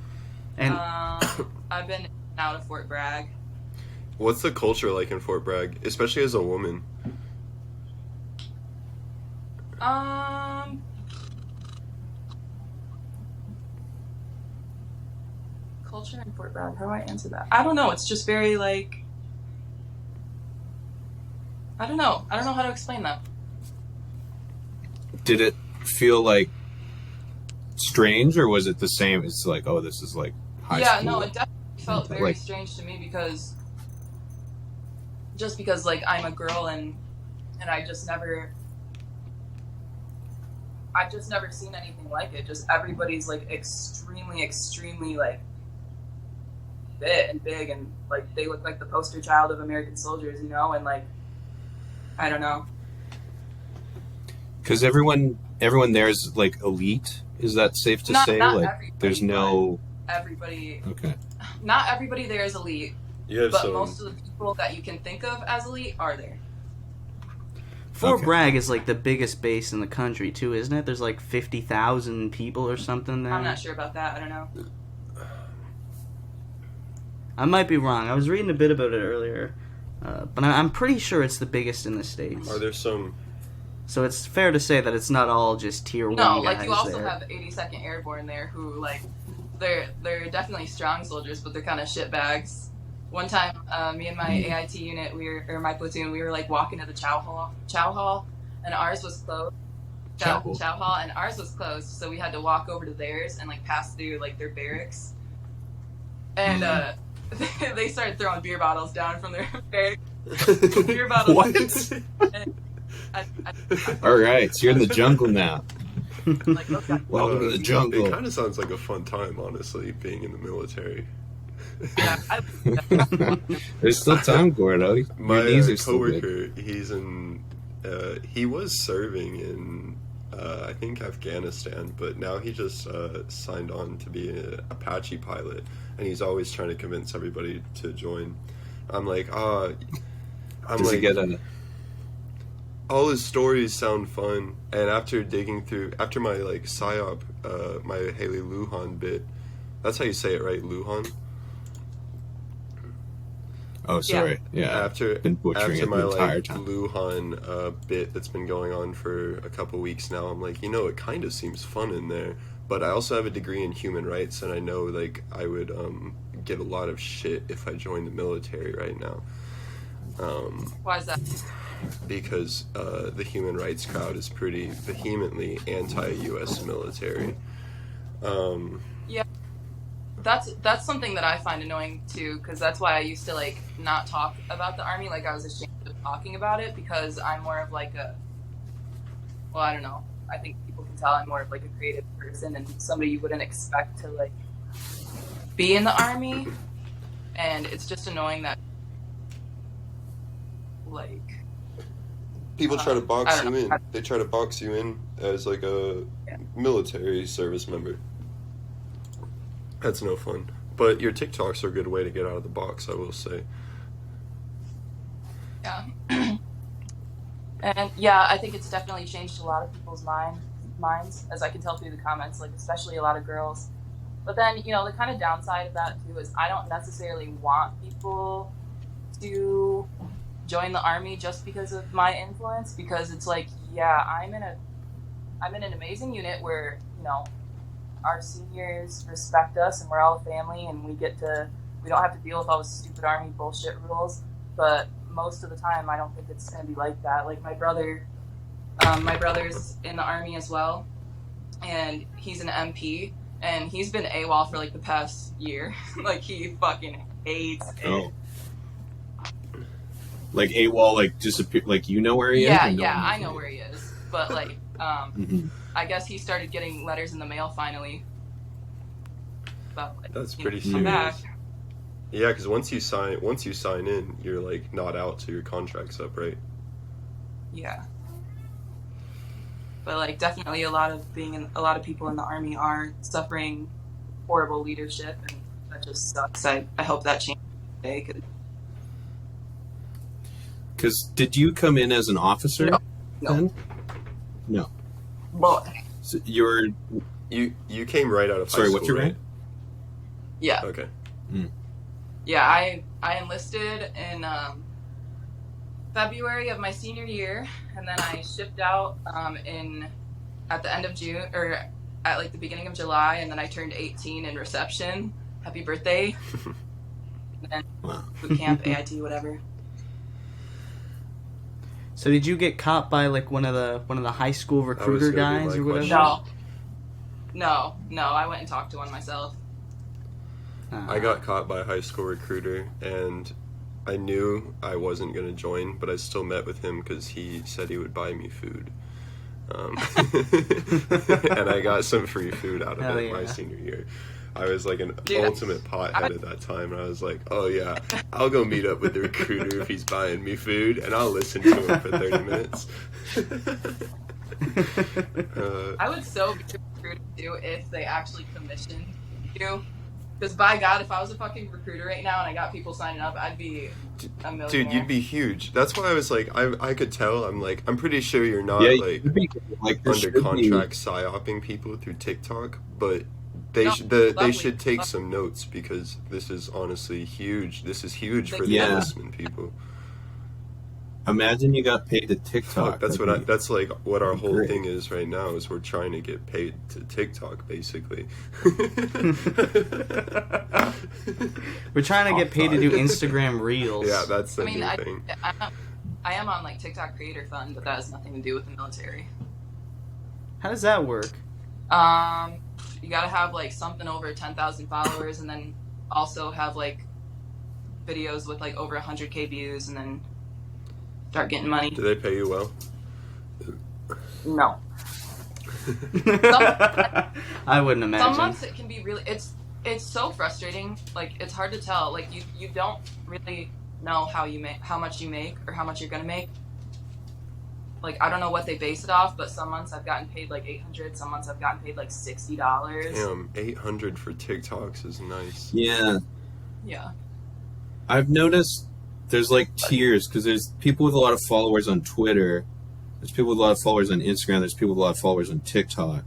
S4: And
S1: I've been out of Fort Bragg.
S3: What's the culture like in Fort Bragg, especially as a woman?
S1: Culture in Fort Bragg. How do I answer that? I don't know. It's just very like. I don't know. I don't know how to explain that.
S2: Did it feel like strange, or was it the same? It's like, oh, this is like high
S1: Yeah,
S2: school.
S1: no, it definitely felt very
S2: Like-
S1: strange to me because like I'm a girl and I've just never seen anything like it. Just everybody's like extremely like fit and big and like they look like the poster child of American soldiers, you know, and like I don't know.
S2: Because everyone there is like elite. Is that safe to say?
S1: Not
S2: Like,
S1: everybody,
S2: there's no.
S1: but everybody.
S2: Okay.
S1: Not everybody there is elite,
S3: You have
S1: but
S3: some.
S1: most of the people that you can think of as elite are there.
S4: Fort
S2: Okay.
S4: Bragg is like the biggest base in the country too, isn't it? There's like 50,000 people or something there.
S1: I'm not sure about that. I don't know.
S4: I might be wrong. I was reading a bit about it earlier, but I'm pretty sure it's the biggest in the states.
S3: Are there some?
S4: So it's fair to say that it's not all just tier 1
S1: No,
S4: guys
S1: like you also
S4: there.
S1: have 82nd Airborne there who like they're definitely strong soldiers, but they're kind of shitbags. One time, me and my AIT unit, my platoon, we were like walking to the chow hall, and ours was closed.
S2: Chow hall.
S1: Chow hall, and ours was closed, so we had to walk over to theirs and like pass through like their barracks. And they started throwing beer bottles down from their barracks. Beer bottles.
S2: What?
S1: And I
S2: All right, so you're in the jungle now.
S1: like, okay.
S2: Welcome to the
S3: It
S2: jungle.
S3: kind of sounds like a fun time, honestly, being in the military.
S1: Yeah,
S2: There's still time, Gordo. Your
S3: My
S2: knees are still good.
S3: coworker, he's in. He was serving in, I think Afghanistan, but now he just signed on to be an Apache pilot, and he's always trying to convince everybody to join. I'm like,
S2: Does he get a?
S3: all his stories sound fun, and after digging through, after my like psyop, my Haley Luhan bit, that's how you say it, right? Luhan.
S2: Oh, sorry. Yeah.
S3: After
S2: been butchering
S3: after
S2: it
S3: my
S2: the entire
S3: like
S2: time.
S3: Luhan bit that's been going on for a couple weeks now, I'm like, it kind of seems fun in there. But I also have a degree in human rights, and I know like I would get a lot of shit if I joined the military right now.
S1: Why is that?
S3: Because the human rights crowd is pretty vehemently anti-U.S. military.
S1: That's something that I find annoying too, because that's why I used to like not talk about the army. Like I was ashamed of talking about it because I'm more of like I don't know. I think people can tell I'm more of like a creative person and somebody you wouldn't expect to like be in the army, and it's just annoying that like
S3: People try to box
S1: I don't
S3: you
S1: know.
S3: in. They try to box you in as like a military service member. That's no fun. But your TikToks are a good way to get out of the box, I will say.
S1: Yeah. And yeah, I think it's definitely changed a lot of people's minds, as I can tell through the comments, like especially a lot of girls. But then, you know, the kind of downside of that too is I don't necessarily want people to join the army just because of my influence, because it's like, yeah, I'm in an amazing unit where, you know, our seniors respect us and we're all a family and we don't have to deal with all the stupid army bullshit rules. But most of the time, I don't think it's going to be like that. Like my brother's in the army as well, and he's an MP, and he's been AWOL for like the past year. Like he fucking hates it.
S2: Oh. Like AWOL, like disappear. Like you know where he is?
S1: Yeah,
S2: or no
S1: yeah,
S2: one knows
S1: I know where he is. But like, I guess he started getting letters in the mail finally. But like,
S3: That's pretty
S1: come back.
S3: serious. Yeah, because once you sign in, you're like not out till your contract's up, right?
S1: Yeah. But like, definitely a lot of people in the army are suffering horrible leadership, and that just sucks. I hope that changes today.
S2: Because did you come in as an officer?
S1: No.
S2: Then? No.
S1: But
S2: So
S3: you came right out of high
S2: sorry,
S3: school,
S2: what's your
S3: right?
S2: rank?
S1: yeah.
S3: Okay.
S1: Yeah, I enlisted in February of my senior year, and then I shipped out at the end of June, or at like the beginning of July, and then I turned 18 in reception. Happy birthday! And then
S2: Wow.
S1: boot camp, AIT, whatever.
S4: So did you get caught by like one of the high school recruiter
S3: gonna be
S4: guys
S3: my
S4: or whatever?
S3: question.
S1: No. I went and talked to one myself.
S3: I got caught by a high school recruiter, and I knew I wasn't going to join, but I still met with him because he said he would buy me food. And I got some free food out of
S4: Hell
S3: it my
S4: yeah.
S3: senior year. I was like an
S1: Dude,
S3: ultimate pothead at that time, and I was like, oh yeah, I'll go meet up with the recruiter if he's buying me food, and I'll listen to him for 30 minutes.
S1: I would so be recruited too if they actually commissioned you. Because by God, if I was a fucking recruiter right now and I got people signing up, I'd be a millionaire.
S3: Dude, you'd be huge. That's why I was like, I could tell. I'm like, I'm pretty sure you're not
S2: Yeah,
S3: like
S2: you'd be, like there
S3: under
S2: should be-
S3: contract psyoping people through TikTok, but they
S1: No,
S3: they
S1: lovely.
S3: should take some notes because this is honestly huge. This is huge for the
S2: Yeah.
S3: enlistment people.
S2: Imagine you got paid to TikTok.
S3: Fuck, that's
S2: That'd be-
S3: that's like what our whole
S2: great.
S3: thing is right now is we're trying to get paid to TikTok basically.
S4: We're trying to get paid to do Instagram Reels.
S3: Yeah, that's the
S1: I mean,
S3: new
S1: I
S3: thing.
S1: am on like TikTok Creator Fund, but that has nothing to do with the military.
S4: How does that work?
S1: You gotta have like something over 10,000 followers, and then also have like videos with like over 100K views, and then start getting money.
S3: Do they pay you well?
S1: No.
S4: I wouldn't imagine.
S1: Some months it can be really. It's so frustrating. Like it's hard to tell. Like you don't really know how much you make, or how much you're gonna make. Like I don't know what they base it off, but some months I've gotten paid like $800. Some months I've gotten paid like $60.
S3: Damn, 800 for TikToks is nice.
S2: Yeah,
S1: Yeah.
S2: I've noticed there's like tiers because there's people with a lot of followers on Twitter, there's people with a lot of followers on Instagram, there's people with a lot of followers on TikTok.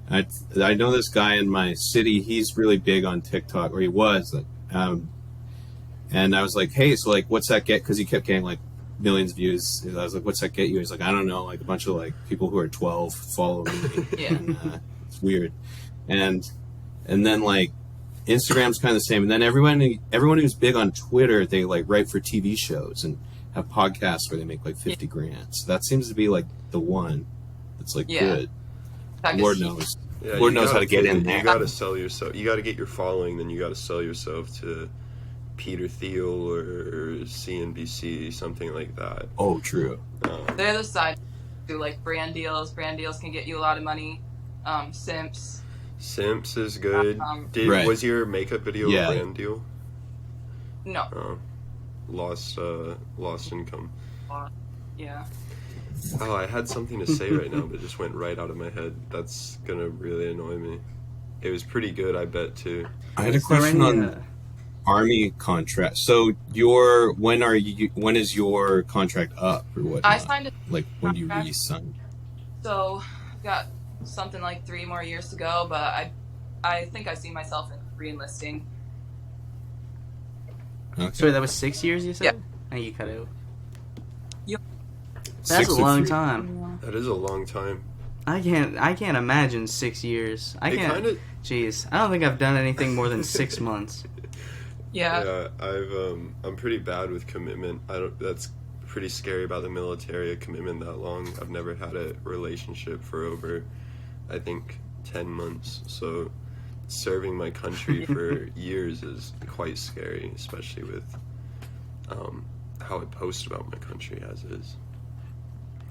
S2: I know this guy in my city, he's really big on TikTok, or he was. And I was like, hey, so like, what's that get? Because he kept getting like millions of views. I was like, what's that get you? He's like, I don't know, like a bunch of like people who are 12 follow me.
S1: Yeah.
S2: And, it's weird. And then like Instagram's kind of the same. And then everyone who's big on Twitter, they like write for TV shows and have podcasts where they make like 50 grand. So that seems to be like the one that's like
S1: Yeah.
S2: good.
S1: That
S2: Lord
S1: gets-
S2: knows.
S3: Yeah,
S2: Lord
S3: you
S2: knows how
S3: gotta
S2: to get
S3: put
S2: in
S3: it-
S2: there.
S3: You gotta sell yourself. You gotta get your following, then you gotta sell yourself to Peter Thiel or CNBC, something like that.
S2: Oh, true.
S1: They're the side do like brand deals. Brand deals can get you a lot of money. Simps.
S3: Simps is good.
S2: Right.
S3: Was your makeup video
S2: Yeah.
S3: a brand deal?
S1: No.
S3: Lost income.
S1: Yeah.
S3: Oh, I had something to say right now, but it just went right out of my head. That's gonna really annoy me. It was pretty good, I bet too.
S2: I had a
S4: Is there
S2: question
S4: any,
S2: on. army contract. So when is your contract up or what?
S1: I signed a
S2: like when you
S1: contract.
S2: re-sign.
S1: So I've got something like 3 more years to go, but I think I see myself in re-enlisting.
S2: Okay.
S4: Sorry, that was 6 years you said?
S1: Yeah.
S4: And you cut out.
S1: Yep.
S4: That's
S2: 6
S4: a
S2: or
S4: long
S2: 3.
S4: time.
S3: That is a long time.
S4: I can't imagine 6 years. I
S3: It
S4: can't.
S3: kinda-
S4: Jeez, I don't think I've done anything more than 6 months.
S1: Yeah.
S3: I'm pretty bad with commitment. That's pretty scary about the military, a commitment that long. I've never had a relationship for over, I think, 10 months. So serving my country for years is quite scary, especially with how I post about my country as is.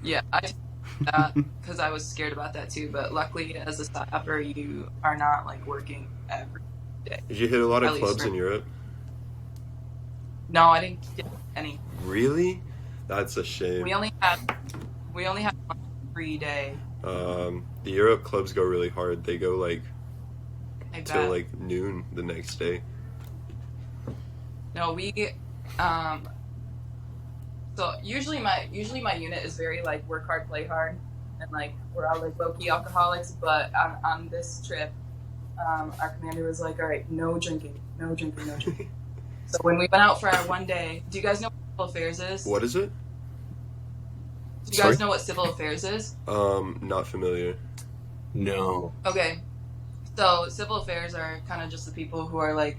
S1: Yeah, I did that because I was scared about that too. But luckily, as a stopper, you are not like working every day.
S3: Did you hit a lot
S1: At
S3: of
S1: least
S3: clubs
S1: for-
S3: in Europe?
S1: No, I didn't get any.
S3: Really? That's a shame.
S1: We only had 1 free day.
S3: The Europe clubs go really hard. They go like
S1: I
S3: till
S1: bet.
S3: like noon the next day.
S1: No, we so usually my unit is very like work hard, play hard, and like we're all like low key alcoholics. But on this trip, our commander was like, "All right, no drinking, no drinking, no drinking." So when we went out for our 1 day, do you guys know what civil affairs is?
S3: What is it?
S1: Do you
S2: Sorry?
S1: guys know what civil affairs is?
S3: Not familiar.
S2: No.
S1: Okay, so civil affairs are kind of just the people who are like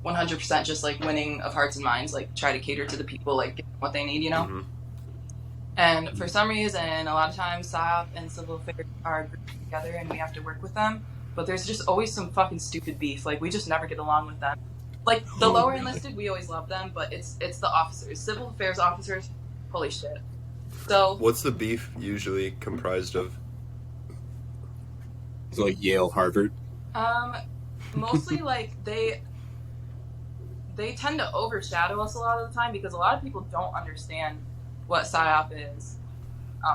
S1: 100% just like winning of hearts and minds, like try to cater to the people, like get what they need, you know.
S3: Mhm.
S1: And for some reason, a lot of times PSYOP and civil affairs are grouped together, and we have to work with them. But there's just always some fucking stupid beef. Like we just never get along with them. Like the
S2: Oh,
S1: lower
S2: really?
S1: enlisted, we always love them, but it's the officers, civil affairs officers. Holy shit. So
S3: What's the beef usually comprised of?
S2: It's like Yale, Harvard.
S1: mostly like they tend to overshadow us a lot of the time because a lot of people don't understand what PSYOP is,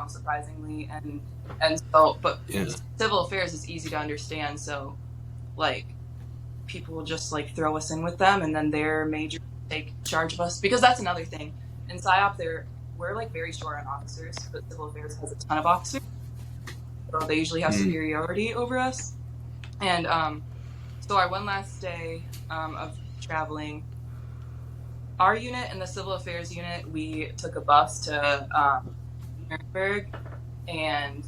S1: surprisingly, and so but
S2: Yeah.
S1: civil affairs is easy to understand, so like people will just like throw us in with them, and then their major take charge of us, because that's another thing in PSYOP. We're like very short on officers, but civil affairs has a ton of officers, so they usually have superiority over us. And so our one last day of traveling, our unit and the civil affairs unit, we took a bus to Nuremberg, and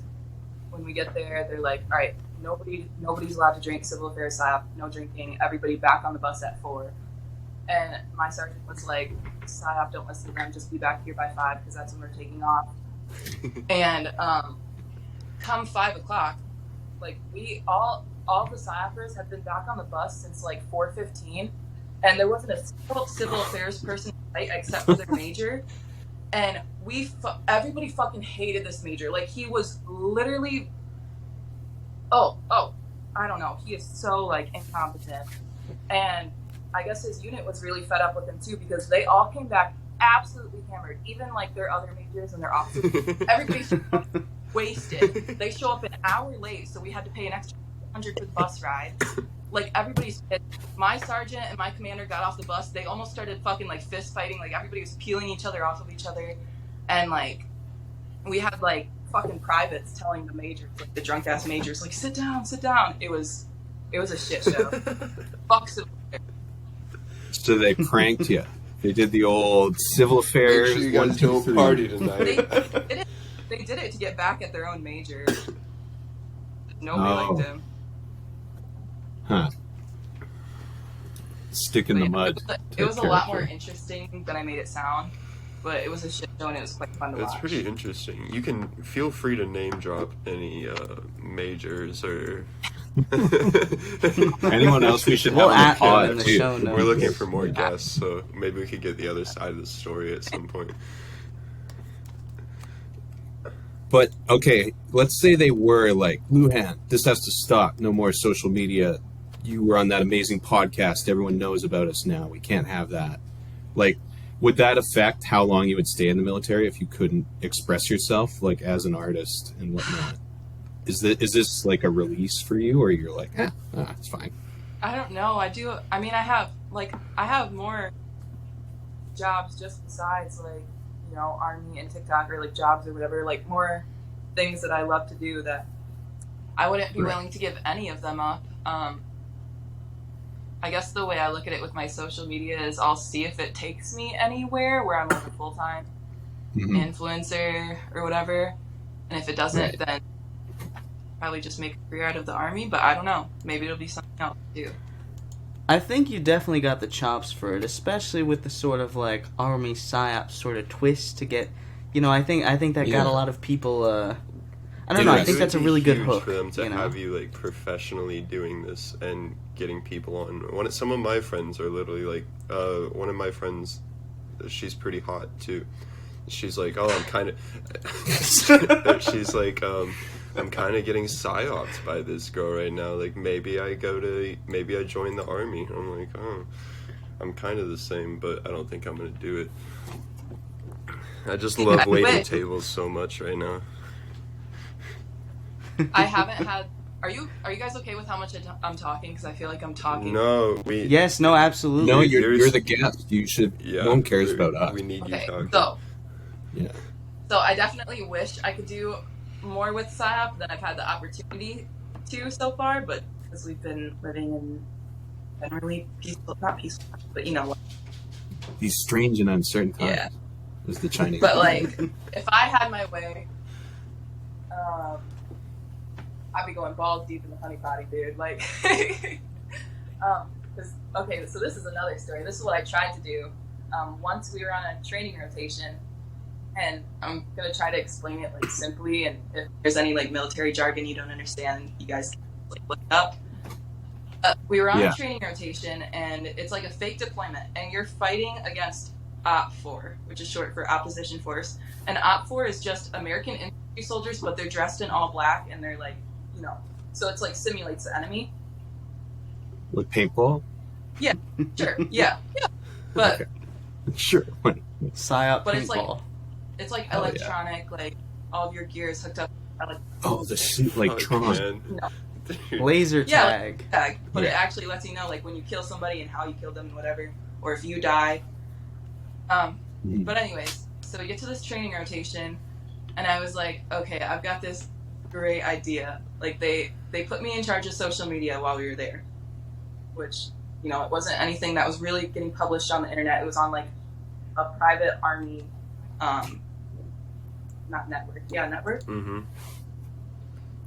S1: when we get there, they're like, "All right, nobody's allowed to drink. Civil affairs PSYOP, no drinking. Everybody back on the bus at 4." And my sergeant was like, "PSYOP, don't listen to them. Just be back here by 5 because that's when we're taking off." And come 5 o'clock, like we all the PSYOPers have been back on the bus since like 4:15, and there wasn't a single civil affairs person right, except for their major. And everybody fucking hated this major. Like he was literally, I don't know. He is so like incompetent, and I guess his unit was really fed up with him too because they all came back absolutely hammered. Even like their other majors and their officers, everybody's wasted. They show up an hour late, so we had to pay an extra $100 for the bus ride. Like everybody's pissed. My sergeant and my commander got off the bus. They almost started fucking like fist fighting. Like everybody was peeling each other off of each other, and like we had like fucking privates telling the majors, like the drunk ass majors, like sit down, sit down. It was a shit show. Fuck civil affairs.
S2: So they pranked you. They did the old civil affairs.
S3: Make sure you
S2: 1,
S3: guys
S2: 2,
S3: don't
S2: 3.
S3: party tonight.
S1: They did it to get back at their own major. Nobody
S2: Oh.
S1: liked him.
S2: Huh. Stick in the mud.
S1: It was a lot more interesting than I made it sound, but it was a shit show and it was quite fun to
S3: It's
S1: watch.
S3: pretty interesting. You can feel free to name drop any majors or
S2: Anyone else we should
S4: We'll
S2: have
S4: add
S2: on
S4: them
S2: the
S4: in the
S2: pod,
S4: show
S2: too.
S4: notes.
S3: We're looking for more guests, so maybe we could get the other side of the story at some point.
S2: But, okay, let's say they were like, Luhan, this has to stop. No more social media. You were on that amazing podcast. Everyone knows about us now. We can't have that. Like, would that affect how long you would stay in the military if you couldn't express yourself, like, as an artist and whatnot? Is this like a release for you, or you're like, it's fine?
S1: I don't know. I mean, I have like, I have more jobs just besides, like, you know, Army and TikTok, or, like, jobs or whatever, like, more things that I love to do that I wouldn't be willing to give any of them up. I guess the way I look at it with my social media is I'll see if it takes me anywhere where I'm like a full-time influencer or whatever. And if it doesn't, then probably just make a career out of the Army. But I don't know. Maybe it'll be something else too.
S4: I think you definitely got the chops for it, especially with the sort of like Army psyop sort of twist to get. You know, I think that got a lot of people. I don't know. I think that's a really good hook
S3: for them to
S4: you know?
S3: have you like professionally doing this and getting people on. Some of my friends are literally like, one of my friends, she's pretty hot too. She's like, oh, I'm kind of. She's like, I'm kind of getting psyoped by this girl right now. Like, maybe I join the Army. I'm like, oh, I'm kind of the same, but I don't think I'm gonna do it. I just love waiting tables so much right now.
S1: I haven't had. Are you guys okay with how much I'm talking? Because I feel like I'm talking.
S3: No,
S4: Yes, no, absolutely.
S2: No, you're the guest. You should.
S3: Yeah,
S2: no one cares about us.
S3: We need you talking.
S1: So I definitely wish I could do more with PSYOP than I've had the opportunity to so far. But because we've been living in generally peaceful, not peaceful, but you know what?
S2: These strange and uncertain times.
S1: Yeah.
S2: Is the Chinese.
S1: But like, if I had my way, I'd be going balls deep in the honeypot, dude. Like, okay, so this is another story. This is what I tried to do. Once we were on a training rotation, and I'm gonna try to explain it like simply. And if there's any like military jargon you don't understand, you guys can like look it up. We were on a training rotation, and it's like a fake deployment, and you're fighting against OP4, which is short for Opposition Force. And OP4 is just American infantry soldiers, but they're dressed in all black, and they're like, you know, so it's like simulates the enemy.
S2: With paintball?
S1: Yeah, sure, yeah. But
S2: okay. Sure.
S4: PSYOP
S1: but
S4: paintball.
S1: It's like electronic, like all of your gear is hooked up. Like,
S2: the suit like Tron.
S1: No.
S4: Laser tag.
S1: But it actually lets you know like when you kill somebody and how you killed them and whatever, or if you die. But anyways, so we get to this training rotation, and I was like, okay, I've got this great idea. Like they put me in charge of social media while we were there, which, you know, it wasn't anything that was really getting published on the internet. It was on like a private Army, not network. Yeah, network.
S3: Mm-hmm.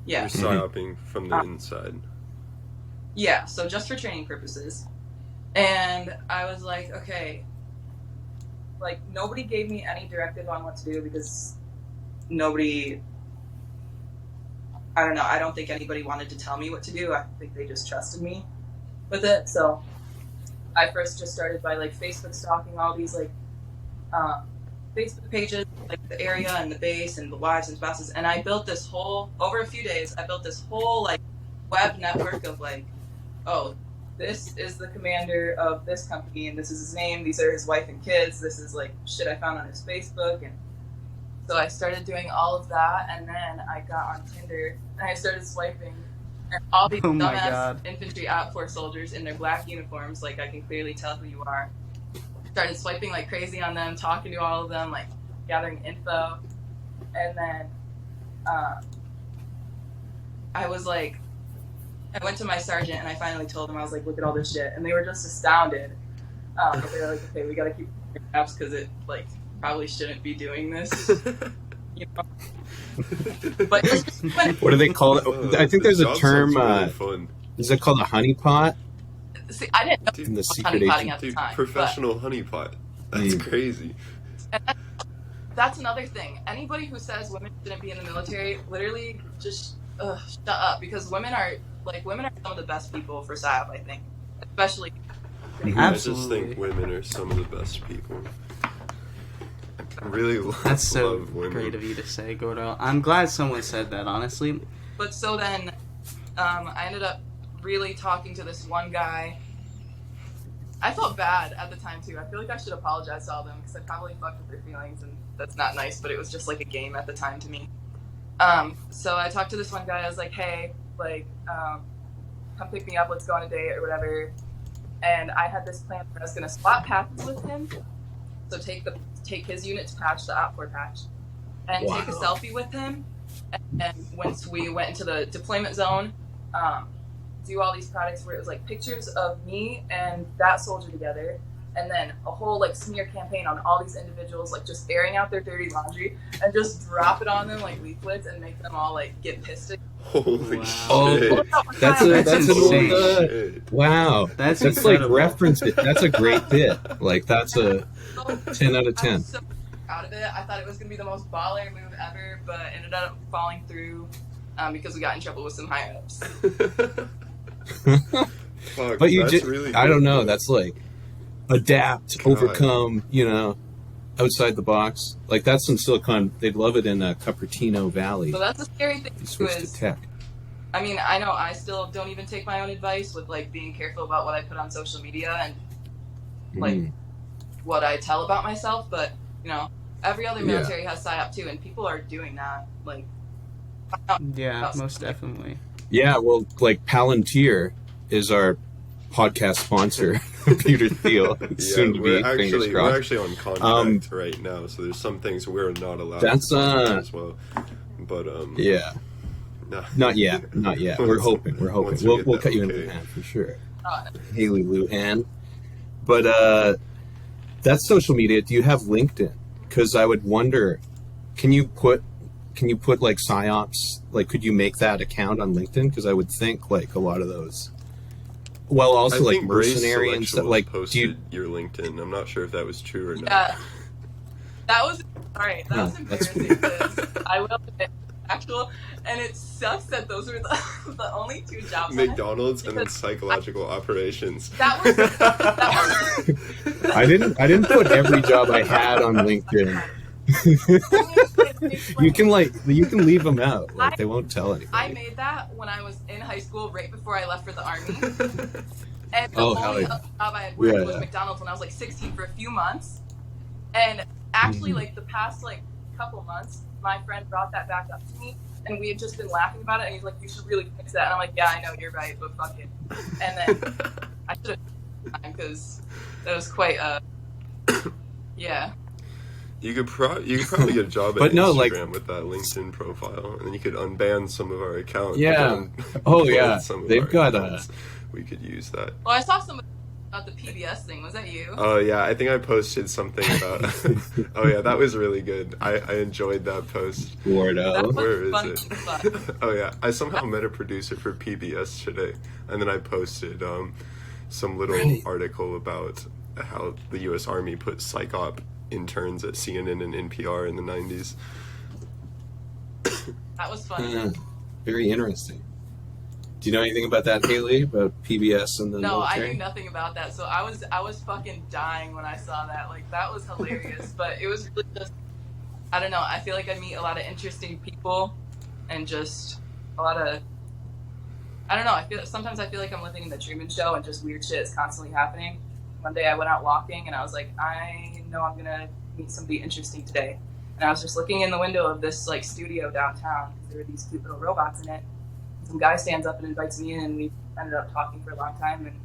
S1: Yeah.
S3: You're psyoping from the inside.
S1: Yeah, so just for training purposes. And I was like, okay, like nobody gave me any directive on what to do because nobody, I don't know, I don't think anybody wanted to tell me what to do. I think they just trusted me with it. So I first just started by like Facebook stalking all these like Facebook pages, like the area and the base and the wives and spouses. And I built this whole, over a few days, I built this whole like web network of like, oh, this is the commander of this company and this is his name. These are his wife and kids. This is like shit I found on his Facebook. And so I started doing all of that. And then I got on Tinder and I started swiping. And all these dumbass infantry OPFOR soldiers in their black uniforms, like I can clearly tell who you are. Started swiping like crazy on them, talking to all of them, like gathering info. And then I was like, I went to my sergeant and I finally told him, I was like, look at all this shit. And they were just astounded. But they were like, okay, we gotta keep apps because it like probably shouldn't be doing this. You know? But
S2: what do they call it? I think there's a term. Is it called a honeypot?
S1: See, I didn't know
S2: in the secret
S1: honeypotting at the
S3: Dude,
S1: time.
S3: professional honeypot. That's crazy.
S1: And that's another thing. Anybody who says women shouldn't be in the military, literally just shut up, because women are some of the best people for PSYOP, I think, especially.
S4: Absolutely.
S3: I just think women are some of the best people. I really
S4: That's so
S3: love women.
S4: great of you to say, Gordo. I'm glad someone said that, honestly.
S1: But so then, I ended up really talking to this one guy. I felt bad at the time too. I feel like I should apologize to all of them because I probably fucked with their feelings, and that's not nice. But it was just like a game at the time to me. So I talked to this one guy. I was like, hey, like, come pick me up. Let's go on a date or whatever. and I had this plan where I was going to swap patches with him. So take his unit's patch, the OPFOR patch, and take a selfie with him. And once we went into the deployment zone, do all these products where it was like pictures of me and that soldier together, and then a whole like smear campaign on all these individuals, like just airing out their dirty laundry and just drop it on them like leaflets and make them all like get pissed.
S3: Holy
S4: Wow.
S3: shit!
S2: That's
S4: insane.
S2: Wow. That's like
S4: incredible.
S2: reference. That's a great bit. Like that's a 10 out of 10.
S1: I was so proud of it. I thought it was gonna be the most baller move ever, but ended up falling through because we got in trouble with some higher ups.
S3: Fuck,
S2: But you
S3: that's
S2: just,
S3: really
S2: I
S3: good.
S2: don't know. That's like adapt,
S3: God.
S2: overcome, outside the box. Like that's in Silicon. They'd love it in Cupertino Valley.
S1: So that's a scary thing
S2: You
S1: too.
S2: switch to
S1: Is
S2: tech.
S1: I mean, I know I still don't even take my own advice with like being careful about what I put on social media and like what I tell about myself, but every other military has PSYOP too, and people are doing that. Like,
S4: Yeah, most definitely.
S2: Yeah, well, like Palantir is our podcast sponsor, Peter Thiel, soon to be. Fingers
S3: We're
S2: crossed.
S3: actually on contract right now, so there's some things we're not allowed
S2: That's,
S3: to talk about as well. But
S2: Yeah,
S3: no.
S2: not yet. We're hoping.
S3: Once we
S2: We'll
S3: get that
S2: cut you
S3: okay.
S2: into hand for sure,
S1: uh,
S2: Haley Luhan. But that's social media. Do you have LinkedIn? Because I would wonder, can you put like PSYOPs? Like, could you make that account on LinkedIn? Because I would think like a lot of those. Well, also
S3: I
S2: like
S3: think Brace
S2: mercenary and stuff.
S3: Selectuals
S2: Like,
S3: posted your LinkedIn. I'm not sure if that was true or not.
S1: yeah, that was alright. That was
S2: That's
S1: embarrassing because I will admit, actual, and it sucks that those were the only two jobs.
S3: McDonald's and then psychological operations.
S1: That was
S2: I didn't put every job I had on LinkedIn. you can leave them out. Like they won't tell anybody.
S1: I made that when I was in high school, right before I left for the army. And the
S2: Oh, hell
S1: only
S2: yeah.
S1: other job I had worked
S2: Yeah,
S1: was
S2: yeah.
S1: McDonald's when I was like 16 for a few months. And actually, like the past like couple months, my friend brought that back up to me, and we had just been laughing about it. And he's like, "You should really fix that." And I'm like, "Yeah, I know, you're right, but fuck it." And then I should have, because that was quite yeah.
S3: You could probably get a job at
S2: But no,
S3: Instagram
S2: like-
S3: with that LinkedIn profile, and then you could unban some of our accounts.
S2: Yeah.
S3: and
S2: Oh,
S3: ban
S2: yeah.
S3: some of
S2: They've
S3: our
S2: got
S3: accounts. We could use that.
S1: Well, I saw somebody about the PBS thing. Was that you?
S3: Oh yeah, I think I posted something about. Oh yeah, that was really good. I enjoyed that post.
S1: That
S2: Wardo.
S1: was
S3: Where is
S1: funny
S3: it?
S1: as fuck.
S3: Oh yeah, I somehow met a producer for PBS today, and then I posted some little
S2: Right.
S3: article about how the U.S. Army put psychop interns at CNN and NPR in the 90s.
S1: That was funny.
S2: Very interesting. Do you know anything about that, Haley? About PBS and the
S1: No, I
S2: military?
S1: knew nothing about that. So I was fucking dying when I saw that. Like that was hilarious. But it was really just, I don't know. I feel like I meet a lot of interesting people, and just a lot of, I don't know. Sometimes I feel like I'm living in the Truman Show, and just weird shit is constantly happening. One day I went out walking, and I was like, I know I'm gonna meet somebody interesting today. And I was just looking in the window of this like studio downtown. There were these cute little robots in it. Some guy stands up and invites me in, and we ended up talking for a long time. And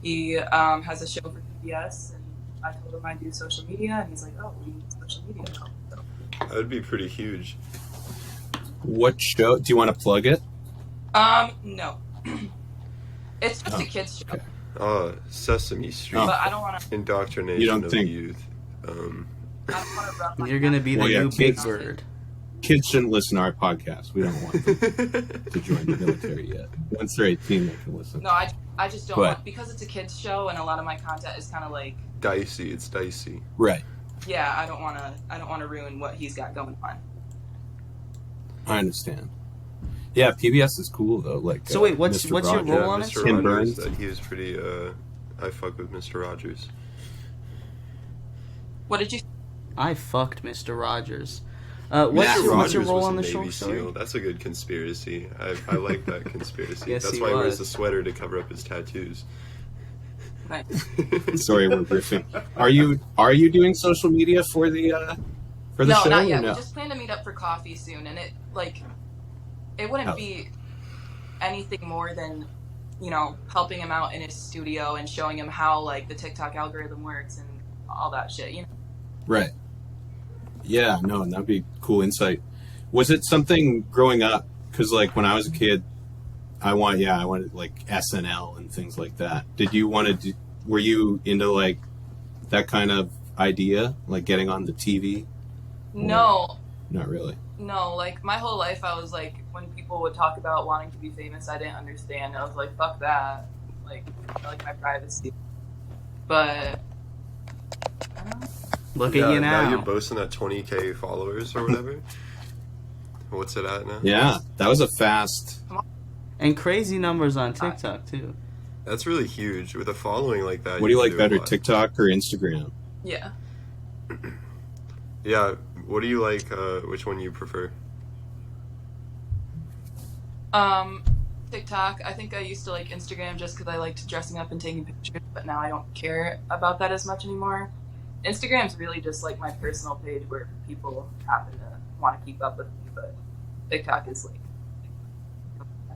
S1: he has a show for PBS, and I told him I do social media, and he's like, "Oh, we need social media help." So,
S3: That would be pretty huge.
S2: What show? Do you want to plug it?
S1: no, it's just a kids show,
S3: Oh, Sesame Street.
S2: Oh.
S1: but I don't want to.
S3: Indoctrination
S2: You don't
S3: of
S2: think-
S3: youth.
S1: I don't want to run. my
S4: You're gonna be the
S2: Well, yeah,
S4: new
S2: kids-
S4: Big Bird.
S2: Kids shouldn't listen to our podcast. We don't want them to join the military yet. Once they're 18, they can listen.
S1: No, I just don't
S2: But-
S1: want, because it's a kids show, and a lot of my content is kind of like,
S3: Dicey. It's dicey.
S2: Right.
S1: yeah, I don't want to ruin what he's got going on.
S2: I understand. Yeah, PBS is cool though. Like,
S4: So wait, what's
S2: Mr.
S4: your
S2: Rogers.
S4: role on it?
S3: Mr.
S2: Ken
S3: Rogers.
S2: Burns.
S3: He was pretty. I fuck with Mr. Rogers.
S1: What did you?
S4: I fucked Mr. Rogers.
S2: Mr.
S4: What's your
S3: Rogers
S4: role
S3: was
S4: on
S3: a
S4: the show?
S3: Navy
S4: Sorry?
S3: SEAL. That's a good conspiracy. I like that conspiracy.
S4: Yes,
S3: That's
S4: he
S3: why he wears
S4: was.
S3: the sweater to cover up his tattoos.
S1: Nice.
S2: Sorry, we're riffing. Are you doing social media for the
S1: No,
S2: show?
S1: not
S2: or
S1: yet.
S2: no?
S1: We just plan to meet up for coffee soon, and it wouldn't
S2: Oh.
S1: be anything more than helping him out in his studio and showing him how like the TikTok algorithm works and all that shit.
S2: Right. Yeah. No, that'd be cool insight. Was it something growing up? Because like when I was a kid, I wanted like SNL and things like that. Did you want to? Were you into like that kind of idea, like getting on the TV?
S1: No.
S2: Not really.
S1: No, like my whole life I was like, when people would talk about wanting to be famous, I didn't understand. I was like, fuck that. Like, I like my privacy. But I don't know.
S4: Look at you now.
S3: Now you're boasting at 20K followers or whatever. What's it at now?
S2: Yeah, that was a fast.
S4: And crazy numbers on TikTok too.
S3: That's really huge with a following like that.
S2: What do you like
S3: can
S2: better,
S3: a lot.
S2: TikTok or Instagram?
S1: Yeah.
S3: Yeah. What do you like? Which one you prefer?
S1: TikTok. I think I used to like Instagram just because I liked dressing up and taking pictures, but now I don't care about that as much anymore. Instagram's really just like my personal page where people happen to want to keep up with me, but TikTok is like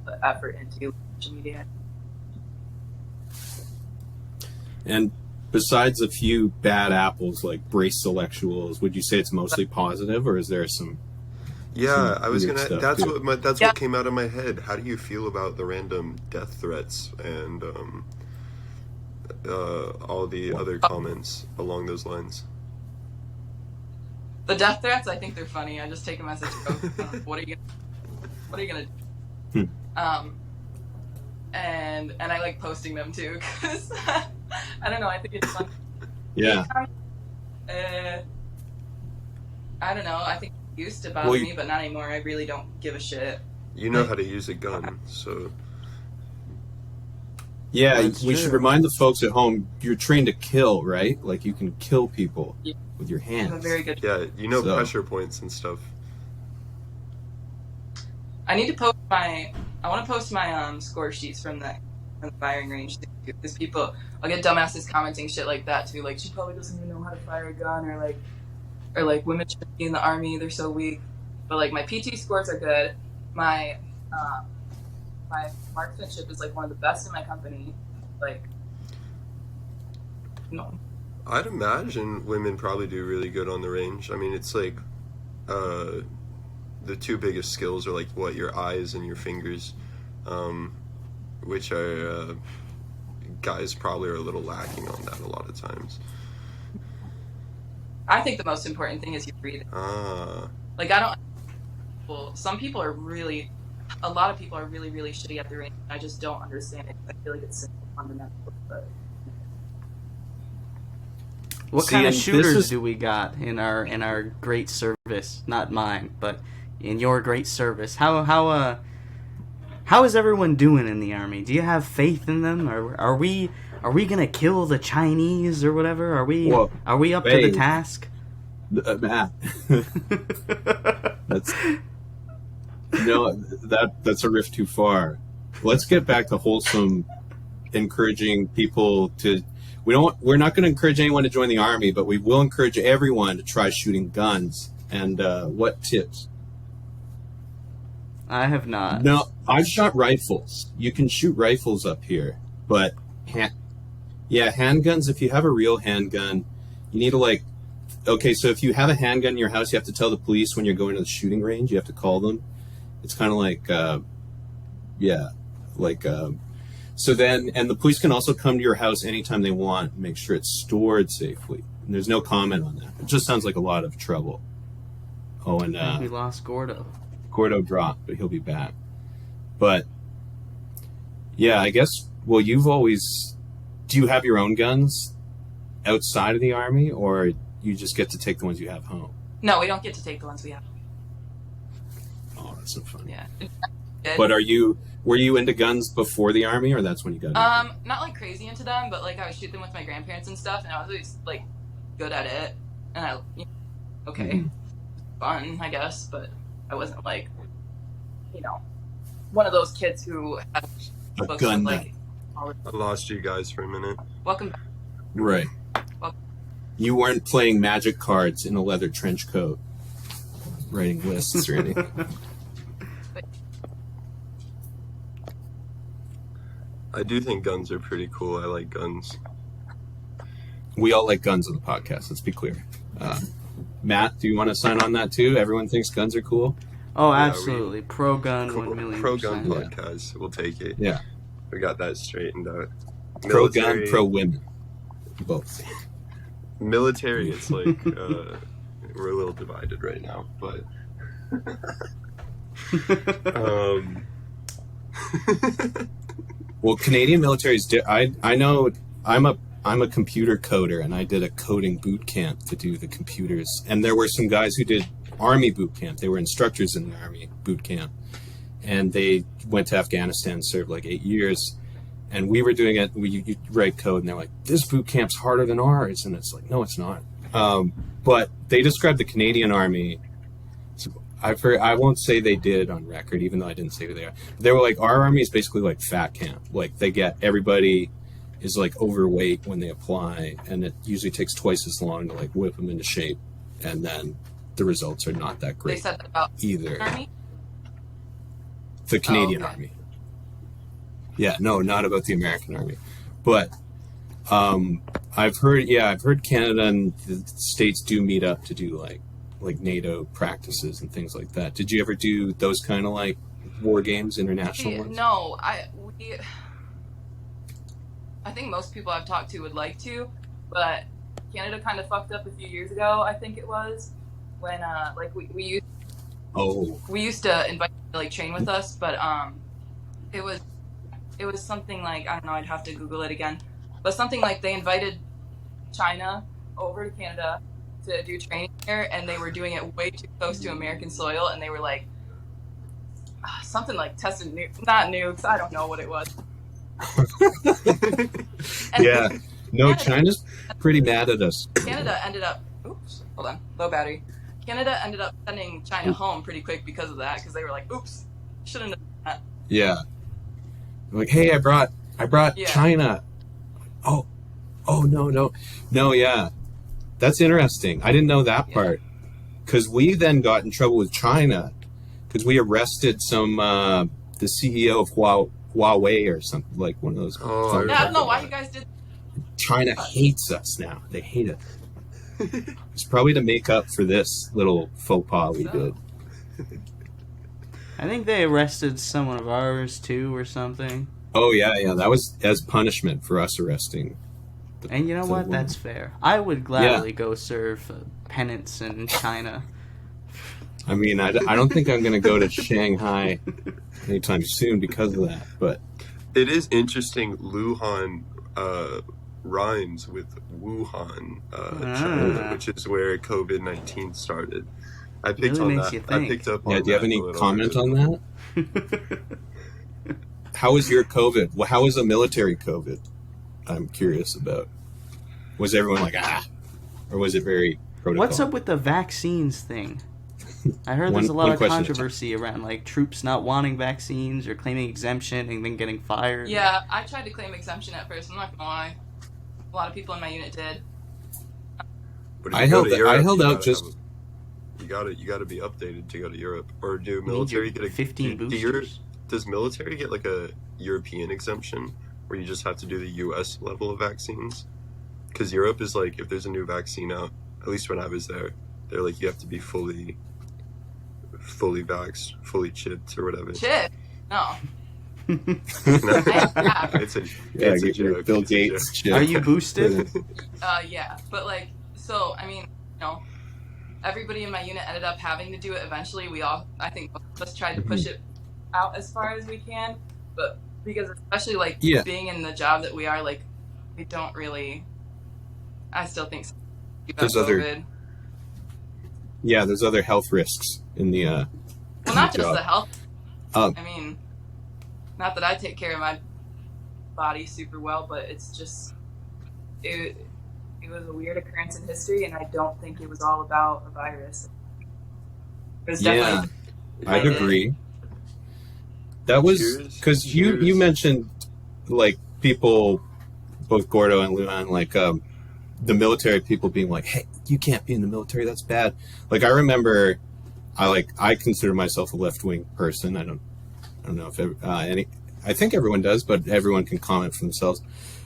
S1: the effort into social media.
S2: And besides a few bad apples like brace selectuals, would you say it's mostly positive, or is there some?
S3: Yeah, I was
S2: weird
S3: gonna.
S2: stuff,
S3: That's
S2: too.
S3: what came out of my head. How do you feel about the random death threats and all the other comments along those lines?
S1: The death threats, I think they're funny. I just take them as a joke. What are you gonna do? And I like posting them too because I don't know. I think it's fun.
S2: Yeah.
S1: I don't know. I think it used to bother me, but not anymore. I really don't give a shit.
S3: You know how to use a gun, so.
S2: Yeah,
S4: That's
S2: we
S4: true.
S2: should remind the folks at home, you're trained to kill, right? Like you can kill people
S1: Yeah.
S2: with your hands.
S1: I'm a very good.
S3: Yeah, you know
S2: So-
S3: pressure points and stuff.
S1: I need to post my. I want to post my score sheets from the firing range too, because I'll get dumbasses commenting shit like that too. Like she probably doesn't even know how to fire a gun, or like women should be in the army. They're so weak. But like my PT scores are good. My marksmanship is like one of the best in my company. Like, no.
S3: I'd imagine women probably do really good on the range. I mean, it's like the two biggest skills are like what, your eyes and your fingers, which are guys probably are a little lacking on that a lot of times.
S1: I think the most important thing is your breathing. Like I don't. Well, a lot of people are really, really shitty at the range. I just don't understand it. I feel like it's simple fundamental, but.
S4: What
S2: See,
S4: kind of
S2: and this
S4: shooters
S2: is-
S4: do we got in our great service? Not mine, but in your great service. How is everyone doing in the army? Do you have faith in them? Are we gonna kill the Chinese or whatever? Are we
S2: Well,
S4: up to the task?
S2: Matt. That's a riff too far. Let's get back to wholesome, encouraging people to. We're not going to encourage anyone to join the army, but we will encourage everyone to try shooting guns. And what tips?
S4: I have not.
S2: No, I've shot rifles. You can shoot rifles up here, but handguns. If you have a real handgun, you need to Okay, so if you have a handgun in your house, you have to tell the police when you're going to the shooting range. You have to call them. It's kind of so then, and the police can also come to your house anytime they want and make sure it's stored safely. And there's no comment on that. It just sounds like a lot of trouble. Oh, and
S4: We lost Gordo.
S2: Gordo dropped, but he'll be back. But yeah, I guess. Well, do you have your own guns outside of the army, or you just get to take the ones you have home?
S1: No, we don't get to take the ones we have.
S2: Oh, that's so funny.
S1: Yeah.
S2: But were you into guns before the army, or that's when you got into
S1: Not like crazy into them, but like I would shoot them with my grandparents and stuff, and I was always like good at it, and fun, I guess, but I wasn't like, one of those kids who had
S2: a
S1: books
S2: gun
S1: with,
S2: nut?
S1: like,
S3: I lost you guys for a minute.
S1: welcome back.
S2: Right. You weren't playing magic cards in a leather trench coat, writing lists or anything.
S3: I do think guns are pretty cool. I like guns.
S2: We all like guns on the podcast. Let's be clear. Matt, do you want to sign on that too? Everyone thinks guns are cool.
S4: Oh, absolutely. Pro-gun, 1 million
S3: Pro-gun
S4: percent.
S3: podcast. We'll take it.
S2: Yeah.
S3: We got that straightened out.
S2: Pro-gun, pro-women. Both.
S3: Military, it's like we're a little divided right now, but
S2: Well, Canadian military is. I know. I'm a computer coder, and I did a coding boot camp to do the computers. And there were some guys who did Army boot camp. They were instructors in the Army boot camp, and they went to Afghanistan, served like 8 years. And we were doing it. You write code, and they're like, "This boot camp's harder than ours," and it's like, "No, it's not." But they described the Canadian Army. I won't say they did on record, even though I didn't say who they are. They were like, our army is basically like fat camp. Like they get everybody is like overweight when they apply, and it usually takes twice as long to like whip them into shape, and then the results are not that great.
S1: They said that about
S2: either.
S1: Army?
S2: The Canadian
S1: okay.
S2: Army. Yeah, no, not about the American Army, but I've heard Canada and the States do meet up to do like NATO practices and things like that. Did you ever do those kind of like war games, international ones?
S1: No, I think most people I've talked to would like to, but Canada kind of fucked up a few years ago. I think it was when like we used to invite them to like train with us, but it was something like, I don't know, I'd have to Google it again, but something like they invited China over to Canada to do training here, and they were doing it way too close to American soil, and they were like something like testing not nukes, I don't know what it was.
S2: Yeah, no, China's pretty mad at us.
S1: Canada ended up hold on, low battery. Canada ended up sending China home pretty quick because of that, because they were like, oops, shouldn't have done that.
S2: Yeah, like, hey, I brought
S1: Yeah.
S2: China. Oh no, yeah, that's interesting. I didn't know that part, because we then got in trouble with China because we arrested the CEO of Huawei or something, like one of those.
S3: Oh,
S1: Yeah, I don't know why you guys did.
S2: China hates us now. They hate it. It's probably to make up for this little faux pas we did.
S4: I think they arrested someone of ours too, or something.
S2: Oh yeah, that was as punishment for us arresting.
S4: And you know what?
S2: woman.
S4: That's fair. I would gladly go serve penance in China.
S2: I mean, I don't think I'm going to go to Shanghai anytime soon because of that. But
S3: it is interesting. Luhan rhymes with Wuhan, China, which is where COVID-19 started. I picked
S4: Really
S3: on
S4: makes
S3: that.
S4: you
S3: I
S4: think.
S3: picked up on
S2: yeah, do you have
S3: that
S2: any
S3: a little
S2: comment
S3: bit.
S2: on that? How was your COVID? Well, how was a military COVID? I'm curious about. Was everyone like, or was it very protocol?
S4: What's up with the vaccines thing? I heard there's a lot
S2: one
S4: of
S2: question.
S4: controversy around like troops not wanting vaccines or claiming exemption and then getting fired.
S1: Yeah, I tried to claim exemption at first, I'm not gonna lie. A lot of people in my unit did.
S3: But if
S2: I
S3: you go
S2: held-
S3: to Europe,
S2: I held
S3: you
S2: out
S3: gotta
S2: just-
S3: have you gotta be updated to go to Europe, or do
S4: You need
S3: military
S4: your
S3: get a
S4: 15 boosters.
S3: does military get like a European exemption where you just have to do the U.S. level of vaccines? Because Europe is like, if there's a new vaccine out, at least when I was there, they're like, you have to be fully vaxxed, fully chipped, or whatever.
S1: Shit. No.
S3: No,
S1: Yeah.
S3: it's a
S2: Yeah,
S3: it's a
S2: get your
S3: joke.
S2: Bill
S3: It's a
S2: Gates.
S3: joke.
S2: shit.
S4: Are you boosted?
S1: Yeah, but like, so, I mean, everybody in my unit ended up having to do it eventually. I think most of us tried to push it out as far as we can, but because especially like
S2: Yeah.
S1: being in the job that we are, like, we don't really, I still think about
S2: There's other-
S1: COVID.
S2: Yeah, there's other health risks in the.
S1: Well, not just
S2: job.
S1: the health.
S2: Um,
S1: I mean, not that I take care of my body super well, but it's just it was a weird occurrence in history, and I don't think it was all about a virus. It was
S2: Yeah,
S1: definitely
S2: I'd
S1: did.
S2: agree. That was
S3: Cheers.
S2: because you
S3: Cheers.
S2: mentioned like people, both Gordo and Luan, like the military people being like, "Hey, you can't be in the military. That's bad." Like I remember, I consider myself a left wing person. I don't know if I think everyone does, but everyone can comment for themselves.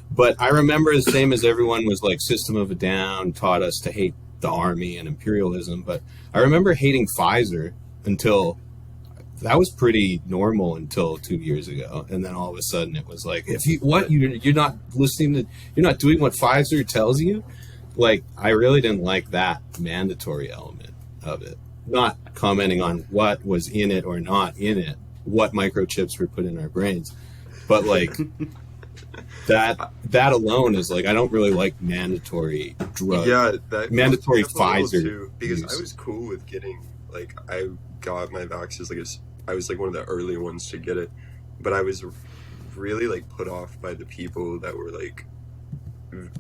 S2: But I remember the same as everyone was like System of a Down taught us to hate the army and imperialism. But I remember hating Pfizer until that was pretty normal until 2 years ago. And then all of a sudden it was like, you're not listening to, you're not doing what Pfizer tells you. Like, I really didn't like that mandatory element of it. Not commenting on what was in it or not in it, what microchips were put in our brains. But like that alone is like, I don't really like mandatory drugs.
S3: Yeah, that
S2: mandatory
S3: Pfizer
S2: too,
S3: because
S2: use.
S3: I was cool with getting, like, I got my vaccines, like I was like one of the early ones to get it, but I was really like put off by the people that were like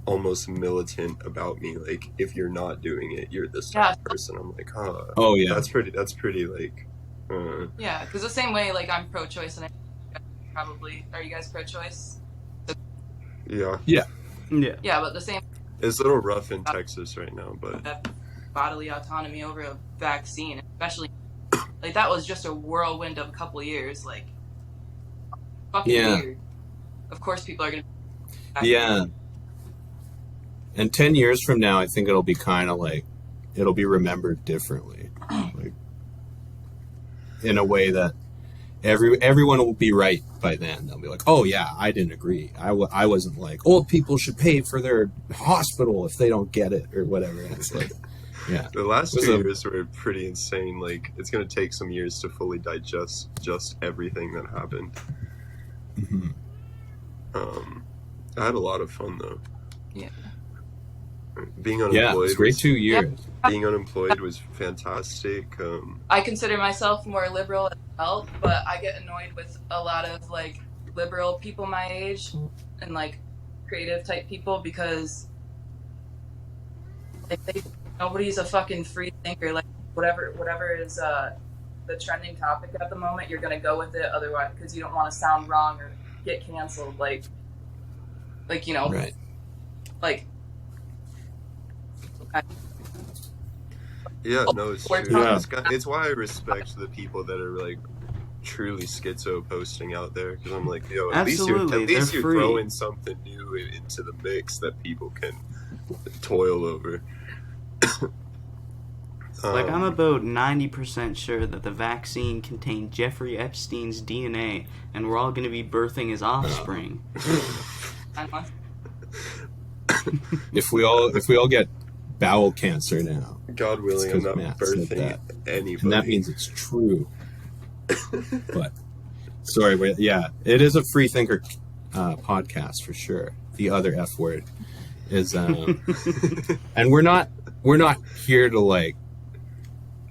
S3: almost militant about me, like, if you're not doing it, you're this type of person. I'm like,
S2: oh yeah,
S3: that's pretty like
S1: yeah, because the same way, like, I'm pro-choice, and I probably, are you guys pro-choice?
S3: yeah,
S1: But the same,
S3: it's a little rough in Texas right now, but
S1: bodily autonomy over a vaccine, especially, like, that was just a whirlwind of a couple years, like, fucking weird. Of course people are gonna
S2: and 10 years from now I think it'll be kind of like, it'll be remembered differently, like, in a way that everyone will be right by then. They'll be like, oh yeah, I didn't agree. I wasn't like, old people should pay for their hospital if they don't get it or whatever. And it's like, yeah.
S3: The last 2 years were pretty insane. Like, it's going to take some years to fully digest just everything that happened.
S2: Mm-hmm.
S3: I had a lot of fun though.
S1: Yeah.
S3: Being unemployed.
S2: It's great 2 years.
S3: Being unemployed was fantastic.
S1: I consider myself more liberal as well, but I get annoyed with a lot of like liberal people my age and like creative type people because like nobody's a fucking free thinker. Like whatever is the trending topic at the moment, you're gonna go with it otherwise because you don't want to sound wrong or get canceled. Like you know,
S2: right?
S1: Like.
S3: Yeah, no, it's true.
S2: Yeah.
S3: It's why I respect the people that are like truly schizo posting out there, because I'm like, yo, at least you're throwing something new into the mix that people can toil over.
S4: Like, I'm about 90% sure that the vaccine contained Jeffrey Epstein's DNA, and we're all going to be birthing his offspring.
S2: If we all get bowel cancer now,
S3: God willing, I'm not birthing anybody.
S2: And that means it's true. But sorry, but yeah, it is a free thinker podcast for sure. The other F word is, and we're not here to like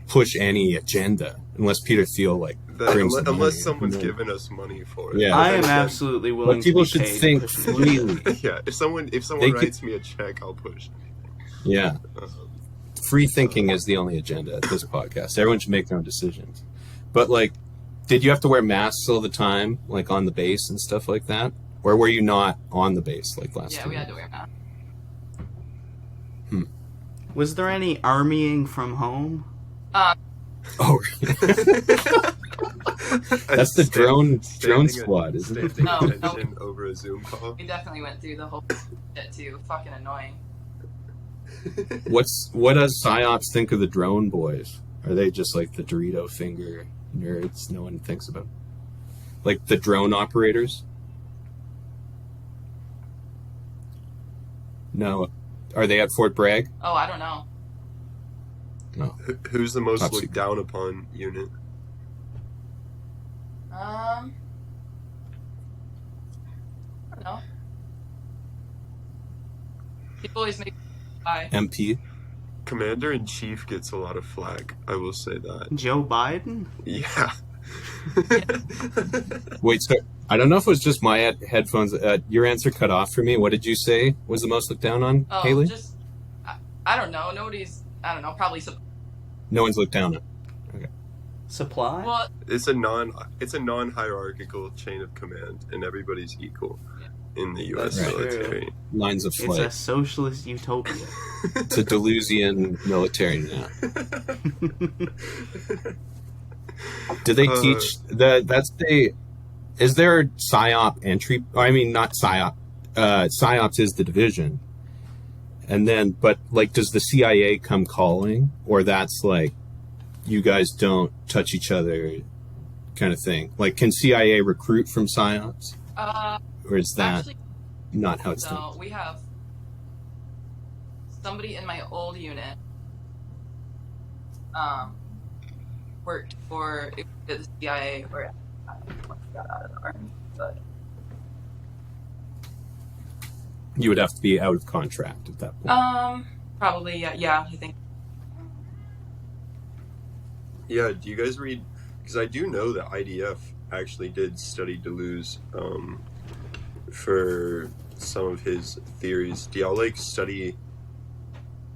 S2: push any agenda unless Peter Thiel like
S3: unless someone's giving us money for it.
S2: Yeah,
S4: I am absolutely willing.
S2: But people
S4: to be
S2: should
S4: paid
S2: think freely.
S3: Yeah, if someone writes me a check, I'll push.
S2: Yeah. Free thinking is the only agenda at this podcast. Everyone should make their own decisions. But, like, did you have to wear masks all the time, like, on the base and stuff like that? Or were you not on the base, like, last time?
S1: Yeah, we had to wear masks.
S4: Was there any armying from home?
S2: Oh, that's the drone squad, isn't it?
S1: No.
S3: Over a Zoom call.
S1: We definitely went through the whole shit, too. Fucking annoying.
S2: What does PsyOps think of the drone boys? Are they just like the Dorito finger nerds no one thinks about? Like the drone operators? No. Are they at Fort Bragg?
S1: Oh, I don't know.
S2: No.
S3: Who's the most
S2: Top
S3: looked
S2: secret.
S3: down upon unit?
S1: I don't know. People always make
S2: MP?
S3: Commander-in-Chief gets a lot of flack, I will say that.
S4: Joe Biden?
S3: Yeah.
S2: Wait, so I don't know if it was just my headphones. Your answer cut off for me. What did you say was the most looked down on,
S1: Oh,
S2: Haley?
S1: just I don't know. Probably some.
S2: No one's looked down on.
S4: Supply?
S1: Well,
S3: It's a non-hierarchical chain of command, and everybody's equal in the U.S.
S2: Right.
S3: military.
S2: Lines of
S4: It's
S2: flight.
S4: a socialist utopia.
S2: It's a Delusian military now. Did they teach that's is there PSYOP entry? I mean, not PSYOP. PSYOPs is the division. And then, but like, does the CIA come calling? Or that's like, you guys don't touch each other kind of thing? Like, can CIA recruit from PSYOPs? Or is that
S1: actually,
S2: not how it's
S1: no,
S2: done?
S1: we have somebody in my old unit worked for the CIA or I got out of the army, but
S2: You would have to be out of contract at that point.
S1: probably yeah, I think.
S3: Yeah, do you guys read? Because I do know that IDF actually did study Deleuze for some of his theories. Do y'all like study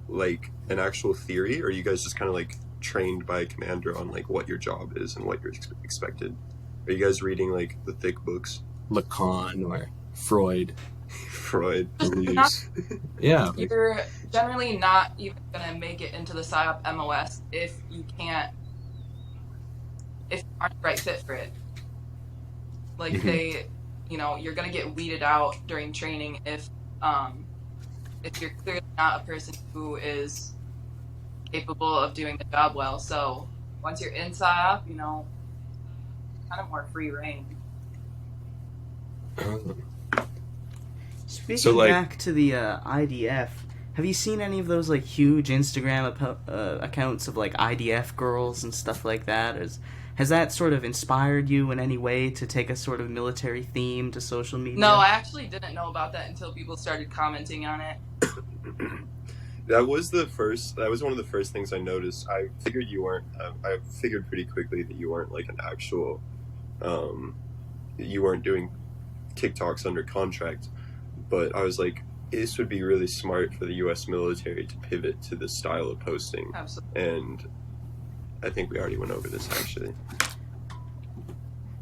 S3: like an actual theory, or are you guys just kind of like trained by a commander on like what your job is and what you're expected? Are you guys reading like the thick books?
S2: Lacan or Freud.
S3: Freud,
S2: Deleuze. Yeah. Like,
S1: You're generally not even gonna make it into the PSYOP MOS if you aren't the right fit for it. Like you're gonna get weeded out during training if you're clearly not a person who is capable of doing the job well. So once you're in PSYOP, kind of more free reign.
S4: Speaking
S2: So, like-
S4: back to the IDF, have you seen any of those like huge Instagram accounts of like IDF girls and stuff like that? Has that sort of inspired you in any way to take a sort of military theme to social media?
S1: No, I actually didn't know about that until people started commenting on it.
S3: That was one of the first things I noticed. I figured you weren't. I figured pretty quickly that you weren't like an actual. You weren't doing TikToks under contract, but I was like, this would be really smart for the U.S. military to pivot to this style of posting.
S1: Absolutely.
S3: And I think we already went over this actually.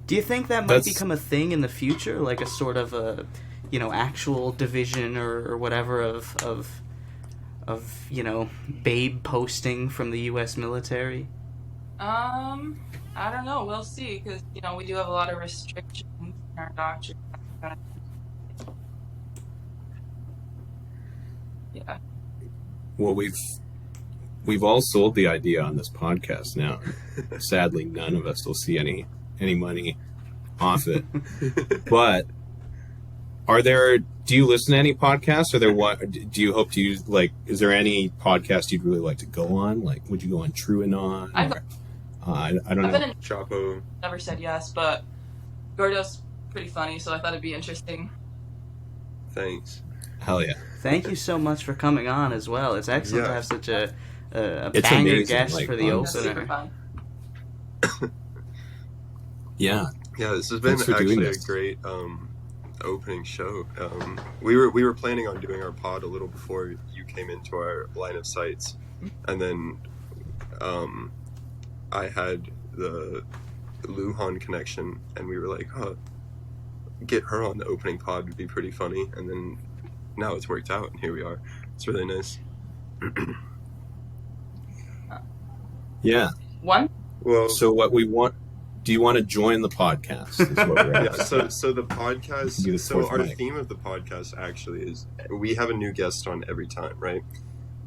S4: Do you think that might become a thing in the future, like a sort of a, actual division or whatever of babe posting from the U.S. military?
S1: I don't know. We'll see, because we do have a lot of restrictions in our doctrine. Yeah.
S2: Well, we've all sold the idea on this podcast now. Sadly, none of us will see any money off it. But do you listen to any podcasts? Do you hope to use, like, is there any podcast you'd really like to go on? Like, would you go on TrueAnon? I don't know.
S1: I've been in
S3: Chapo.
S1: never said yes, but Gordo's pretty funny, so I thought it'd be interesting.
S3: Thanks.
S2: Hell yeah.
S4: Thank you so much for coming on as well. It's excellent to have such a
S2: It's
S4: banger
S2: amazing,
S4: guest
S2: like,
S4: for the
S1: That's super
S4: opener.
S1: fun.
S2: Yeah.
S3: Yeah, this has been
S2: Thanks for doing
S3: actually a
S2: this.
S3: great opening show. We were planning on doing our pod a little before you came into our line of sights, and then I had the Luhan connection, and we were like, get her on the opening pod would be pretty funny, and then now it's worked out, and here we are. It's really nice.
S2: Yeah.
S1: One?
S3: Well,
S2: So what we want, do you want to join the podcast? Is what we're
S3: yeah,
S2: asking.
S3: so the podcast,
S2: Be the
S3: so
S2: fourth
S3: our
S2: mic.
S3: theme of the podcast actually is we have a new guest on every time, right?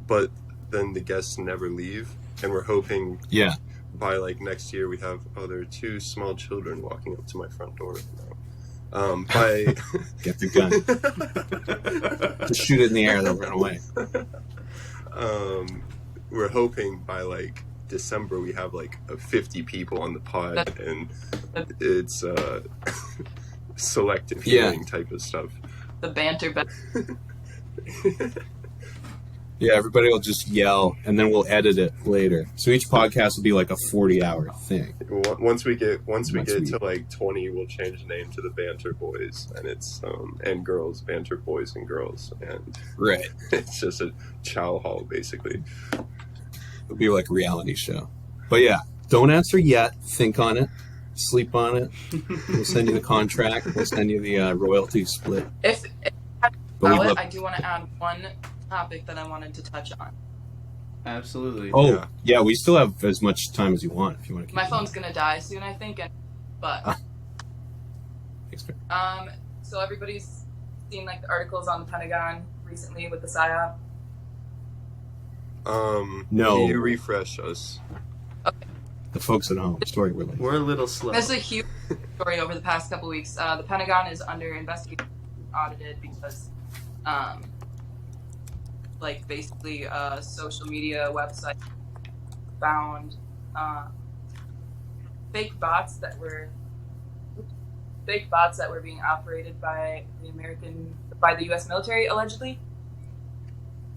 S3: But then the guests never leave, and we're hoping
S2: Yeah.
S3: by like next year we have other two small children walking up to my front door now. By
S2: Get the gun. Just shoot it in the air, they'll run away.
S3: We're hoping by like December we have like 50 people on the pod, and it's selective
S2: Yeah.
S3: hearing type of stuff.
S1: The banter.
S2: Yeah, everybody will just yell, and then we'll edit it later. So each podcast will be like a 40-hour thing.
S3: Once we get
S2: Once we-
S3: to like 20, we'll change the name to the Banter Boys, and it's and girls, Banter Boys and girls, and
S2: Right.
S3: it's just a chow hall basically.
S2: It'll be like a reality show. But yeah, don't answer yet. Think on it. Sleep on it. We'll send you the contract. We'll send you the royalty split.
S1: If
S2: But we
S1: allow it,
S2: love-
S1: I do want to add one topic that I wanted to touch on.
S4: Absolutely.
S2: Oh, yeah, we still have as much time as you want if you want to keep
S1: My
S2: it.
S1: phone's gonna die soon, I think, but So everybody's seen like the articles on the Pentagon recently with the PSYOP.
S2: No.
S3: Can you refresh us?
S1: Okay.
S2: The folks at home. Sorry,
S4: We're a little slow.
S1: There's a huge story over the past couple weeks. The Pentagon is under investigation, audited because, like basically, social media website found fake bots that were being operated by the U.S. military allegedly.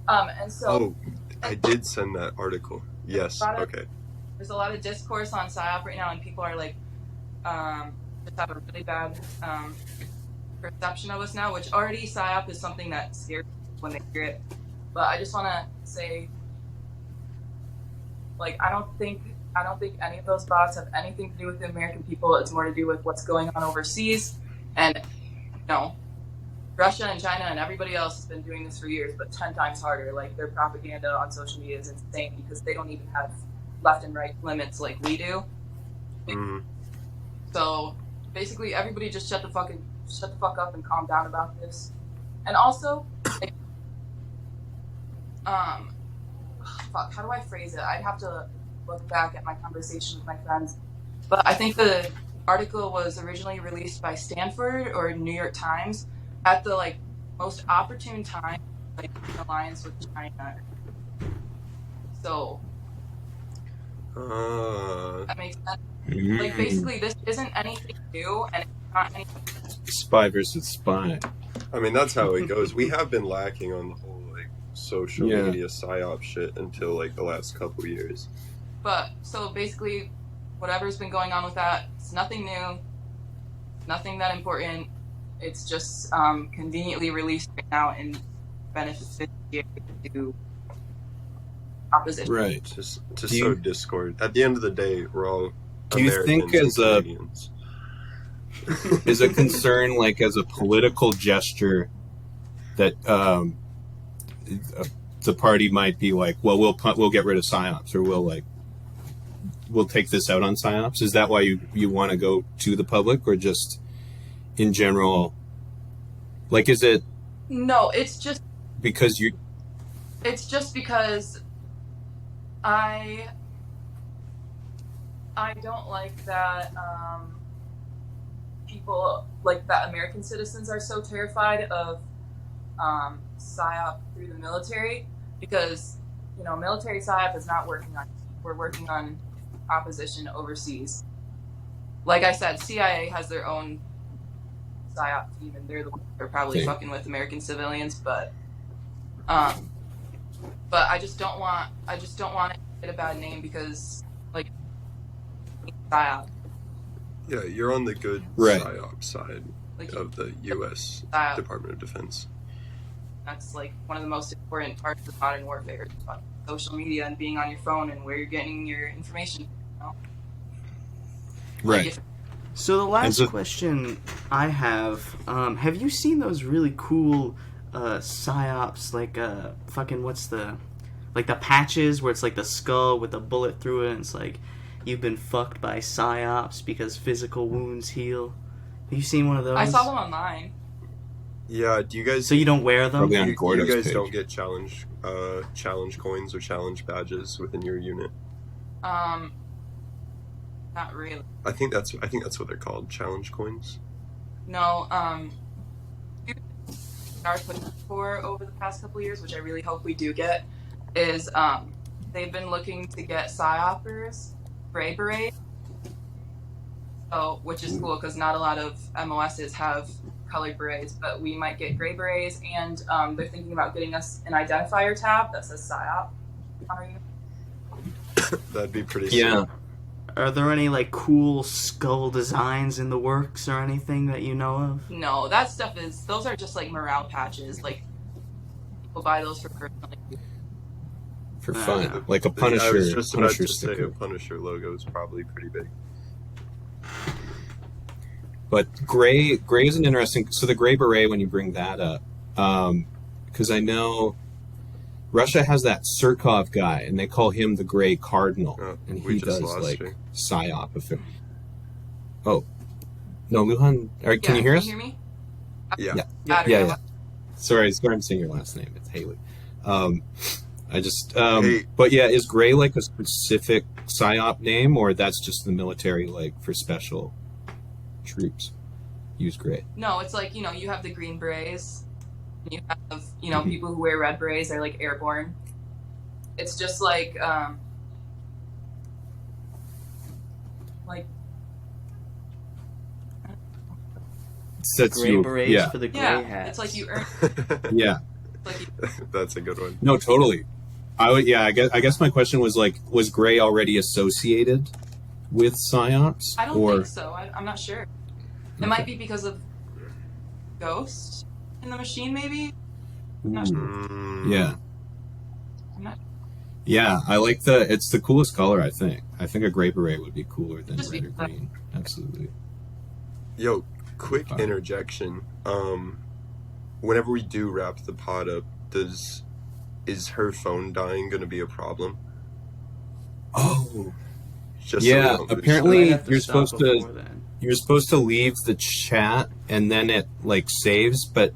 S1: And so.
S3: Oh, I did send that article. Yes. Okay.
S1: There's a lot of discourse on PSYOP right now, and people are like, just have a really bad perception of us now. Which already PSYOP is something that scares people when they hear it. But I just want to say, like, I don't think any of those bots have anything to do with the American people. It's more to do with what's going on overseas, and Russia and China and everybody else has been doing this for years, but 10 times harder. Like, their propaganda on social media is insane because they don't even have left and right limits like we do.
S3: Mm.
S1: So basically, everybody just shut the fuck up and calm down about this. And also, like, fuck, how do I phrase it? I'd have to look back at my conversation with my friends. But I think the article was originally released by Stanford or New York Times at the like most opportune time, like in alliance with China. So that makes sense. Like, basically, this isn't anything new, and it's not anything.
S2: Spy versus spy.
S3: I mean, that's how it goes. We have been lacking on the whole like social media psyop shit until like the last couple of years.
S1: But so basically, whatever's been going on with that, it's nothing new, nothing that important. It's just conveniently released right now and benefits to opposition.
S2: Right.
S3: Just to sow discord. At the end of the day, we're all
S2: Do you think
S3: Americans and Canadians.
S2: is a concern, like as a political gesture, that the party might be like, well, we'll get rid of PSYOPs, or we'll take this out on PSYOPs? Is that why you want to go to the public, or just in general? Like, is it?
S1: No, it's just
S2: because you.
S1: It's just because I don't like that people, like that American citizens are so terrified of PSYOP through the military, because military PSYOP is not working on. We're working on opposition overseas. Like I said, CIA has their own PSYOP team, and they're the ones that are probably fucking with American civilians, but I just don't want it to get a bad name because, like, PSYOP.
S3: Yeah, you're on the good PSYOP side of the U.S. Department of Defense.
S1: That's like one of the most important parts of modern warfare: social media and being on your phone and where you're getting your information.
S2: Right.
S1: Like,
S4: so the last question I have you seen those really cool PSYOPs, like fucking what's the patches where it's like the skull with a bullet through it, and it's like you've been fucked by PSYOPs because physical wounds heal? Have you seen one of those?
S1: I saw them online.
S3: Yeah, do you guys?
S4: So you don't wear them?
S2: Probably on
S3: you
S2: Gordo's
S3: guys
S2: page.
S3: don't get challenge coins or challenge badges within your unit?
S1: Not really.
S3: I think that's what they're called, challenge coins.
S1: No, our push for over the past couple of years, which I really hope we do get, is they've been looking to get PSYOPers gray berets. So, which is cool because not a lot of MOSs have colored berets, but we might get gray berets, and they're thinking about getting us an identifier tab that says PSYOP on our unit.
S3: That'd be pretty
S2: Yeah.
S3: sick.
S4: Are there any like cool skull designs in the works or anything that you know of?
S1: No, that stuff those are just like morale patches. Like, people buy those for personal use.
S2: For fun, like a Punisher.
S3: I was just about to say
S2: sticker.
S3: a Punisher logo is probably pretty big.
S2: But gray is an interesting. So the gray beret, when you bring that up, because I know Russia has that Surkov guy, and they call him the Gray Cardinal, and
S3: we
S2: he
S3: just
S2: does
S3: lost
S2: like
S3: you.
S2: PSYOP. Oh, No, Luhan. All right, can you hear us?
S1: Can you hear me?
S3: Yeah.
S2: Yeah. Sorry, I'm saying your last name. It's Haley. I just.
S3: Hey.
S2: But yeah, is Gray like a specific psyop name, or that's just the military, like for special troops? Use Gray.
S1: No, it's like, you have the Green Berets. You have,
S2: Mhm.
S1: people who wear red berets. They're like airborne. It's just like,
S2: Sets
S4: Gray
S2: you.
S4: berets
S2: Yeah.
S4: for the gray
S1: yeah,
S4: hats.
S1: it's like you earn.
S2: Yeah.
S1: Like you,
S3: That's a good one.
S2: No, totally. I guess my question was like, was Gray already associated with psyops?
S1: I don't
S2: or...
S1: think so. I'm not sure. It might be because of Ghost in the machine, maybe. I'm not sure.
S2: Yeah.
S1: I'm not.
S2: Yeah, I like it's the coolest color, I think. I think a gray beret would be cooler than
S1: Just
S2: red
S1: be
S2: or
S1: fun.
S2: green. Absolutely.
S3: Yo, quick
S2: Okay.
S3: interjection. Whenever we do wrap the pod up, is her phone dying going to be a problem?
S2: Oh.
S3: Just so we
S2: Yeah,
S3: don't lose
S2: apparently-
S4: Might have to
S2: you're
S4: stop
S2: supposed to-
S4: before then.
S2: You're supposed to leave the chat and then it like saves, but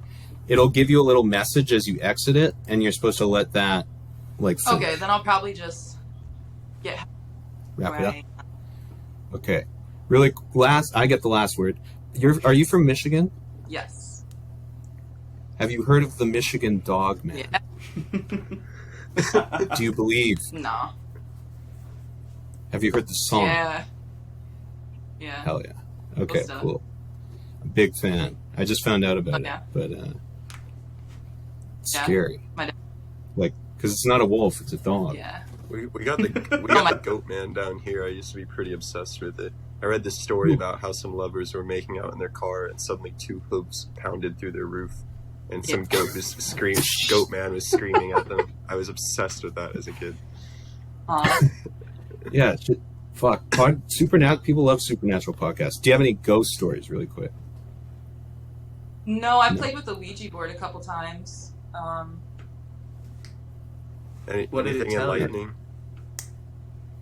S2: it'll give you a little message as you exit it, and you're supposed to let that like finish.
S1: Okay, then I'll probably just get
S2: Wrap it up.
S1: right.
S2: Okay. Really I get the last word. Are you from Michigan?
S1: Yes.
S2: Have you heard of the Michigan Dog Man?
S1: Yeah.
S2: Do you believe?
S1: No.
S2: Have you heard the song?
S1: Yeah. Yeah.
S2: Hell yeah. Okay,
S1: Cool stuff.
S2: cool. A big fan. I just found out about
S1: Oh, yeah.
S2: it, but it's
S1: Yeah.
S2: scary.
S1: My dad-
S2: Like, because it's not a wolf, it's a dog.
S1: Yeah.
S3: We got the goat man down here. I used to be pretty obsessed with it. I read this story about how some lovers were making out in their car and suddenly two hooves pounded through their roof and some goat man was screaming at them. I was obsessed with that as a kid.
S2: Yeah, fuck. People love supernatural podcasts. Do you have any ghost stories, really quick?
S1: No, I played with the Ouija board a couple times.
S4: What did it
S3: Anything
S4: tell you?
S3: enlightening?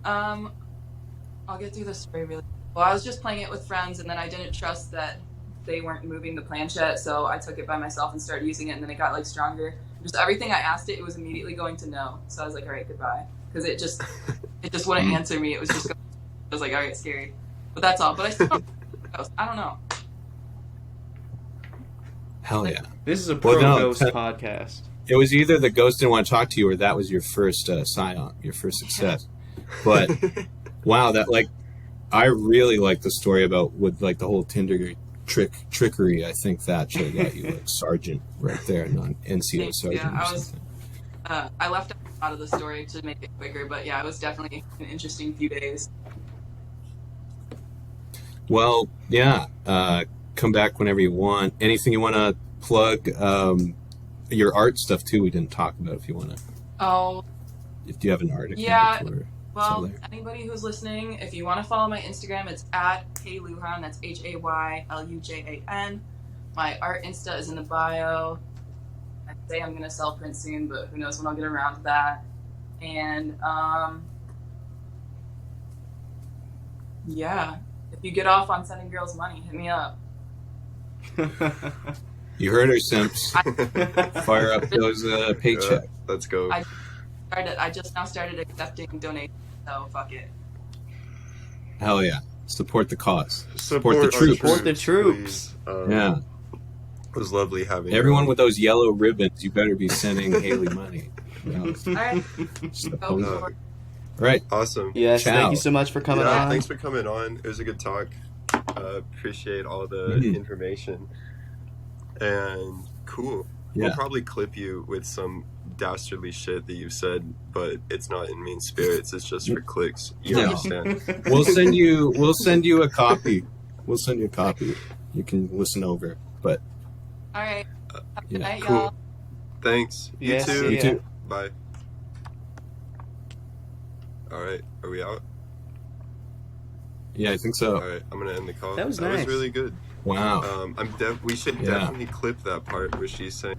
S1: I'll get through the story really. Well, I was just playing it with friends, and then I didn't trust that they weren't moving the planchette, so I took it by myself and started using it, and then it got like stronger. Just everything I asked it, it was immediately going to no. So I was like, all right, goodbye, because it just wouldn't answer me. It was just. I was like, all right, scary, but that's all. But I still, I don't know.
S2: Hell yeah.
S4: This is a
S2: Well, no,
S4: pro-ghost podcast.
S2: It was either the ghost didn't want to talk to you, or that was your first psyop, your first success. But wow, that like, I really like the story about with like the whole Tinder trickery. I think that should have got you like sergeant right there, non NCO sergeant.
S1: Yeah,
S2: or
S1: I was.
S2: something.
S1: I left out of the story to make it quicker, but yeah, it was definitely an interesting few days.
S2: Well, yeah. Come back whenever you want. Anything you want to plug? Your art stuff too. We didn't talk about. If you want to,
S1: Oh,
S2: if you have an art account.
S1: Yeah,
S2: or
S1: well,
S2: something.
S1: anybody who's listening, if you want to follow my Instagram, it's at Haylujan. That's HAYLUJAN. My art Insta is in the bio. I'd say I'm gonna sell print soon, but who knows when I'll get around to that. And yeah, if you get off on sending girls money, hit me up.
S2: You heard her, Simps. Fire up those paychecks.
S3: Let's go.
S1: I just now started accepting donations, so fuck it.
S2: Hell yeah. Support the cause.
S3: Support
S2: the
S3: our
S2: troops.
S4: Support the troops.
S3: please.
S2: Yeah.
S3: It was lovely having
S2: Everyone
S3: you.
S2: with those yellow ribbons, you better be sending Haley money. You know,
S1: All right,
S2: just the
S1: go
S2: pose.
S1: for it.
S2: Right.
S3: Awesome.
S4: Yes,
S2: Ciao.
S4: thank you so much for coming
S3: Yeah,
S4: on.
S3: thanks for coming on. It was a good talk. Appreciate all the
S2: Mhm.
S3: information. And cool.
S2: Yeah.
S3: We'll probably clip you with some dastardly shit that you've said, but it's not in mean spirits. It's just for clicks. You
S2: No.
S3: understand?
S2: We'll send you a copy. We'll send you a copy. You can listen over. But
S1: All right. Have a good
S2: Yeah,
S1: night,
S3: cool.
S1: y'all.
S3: Thanks. You
S4: Yes,
S3: too.
S2: you
S4: yeah.
S2: too.
S3: Bye. All right. Are we out?
S2: Yeah, I think
S3: All
S2: so.
S3: right. I'm gonna end the call.
S4: That was nice.
S3: really good.
S2: Wow.
S3: We should
S2: Yeah.
S3: definitely clip that part where she's saying.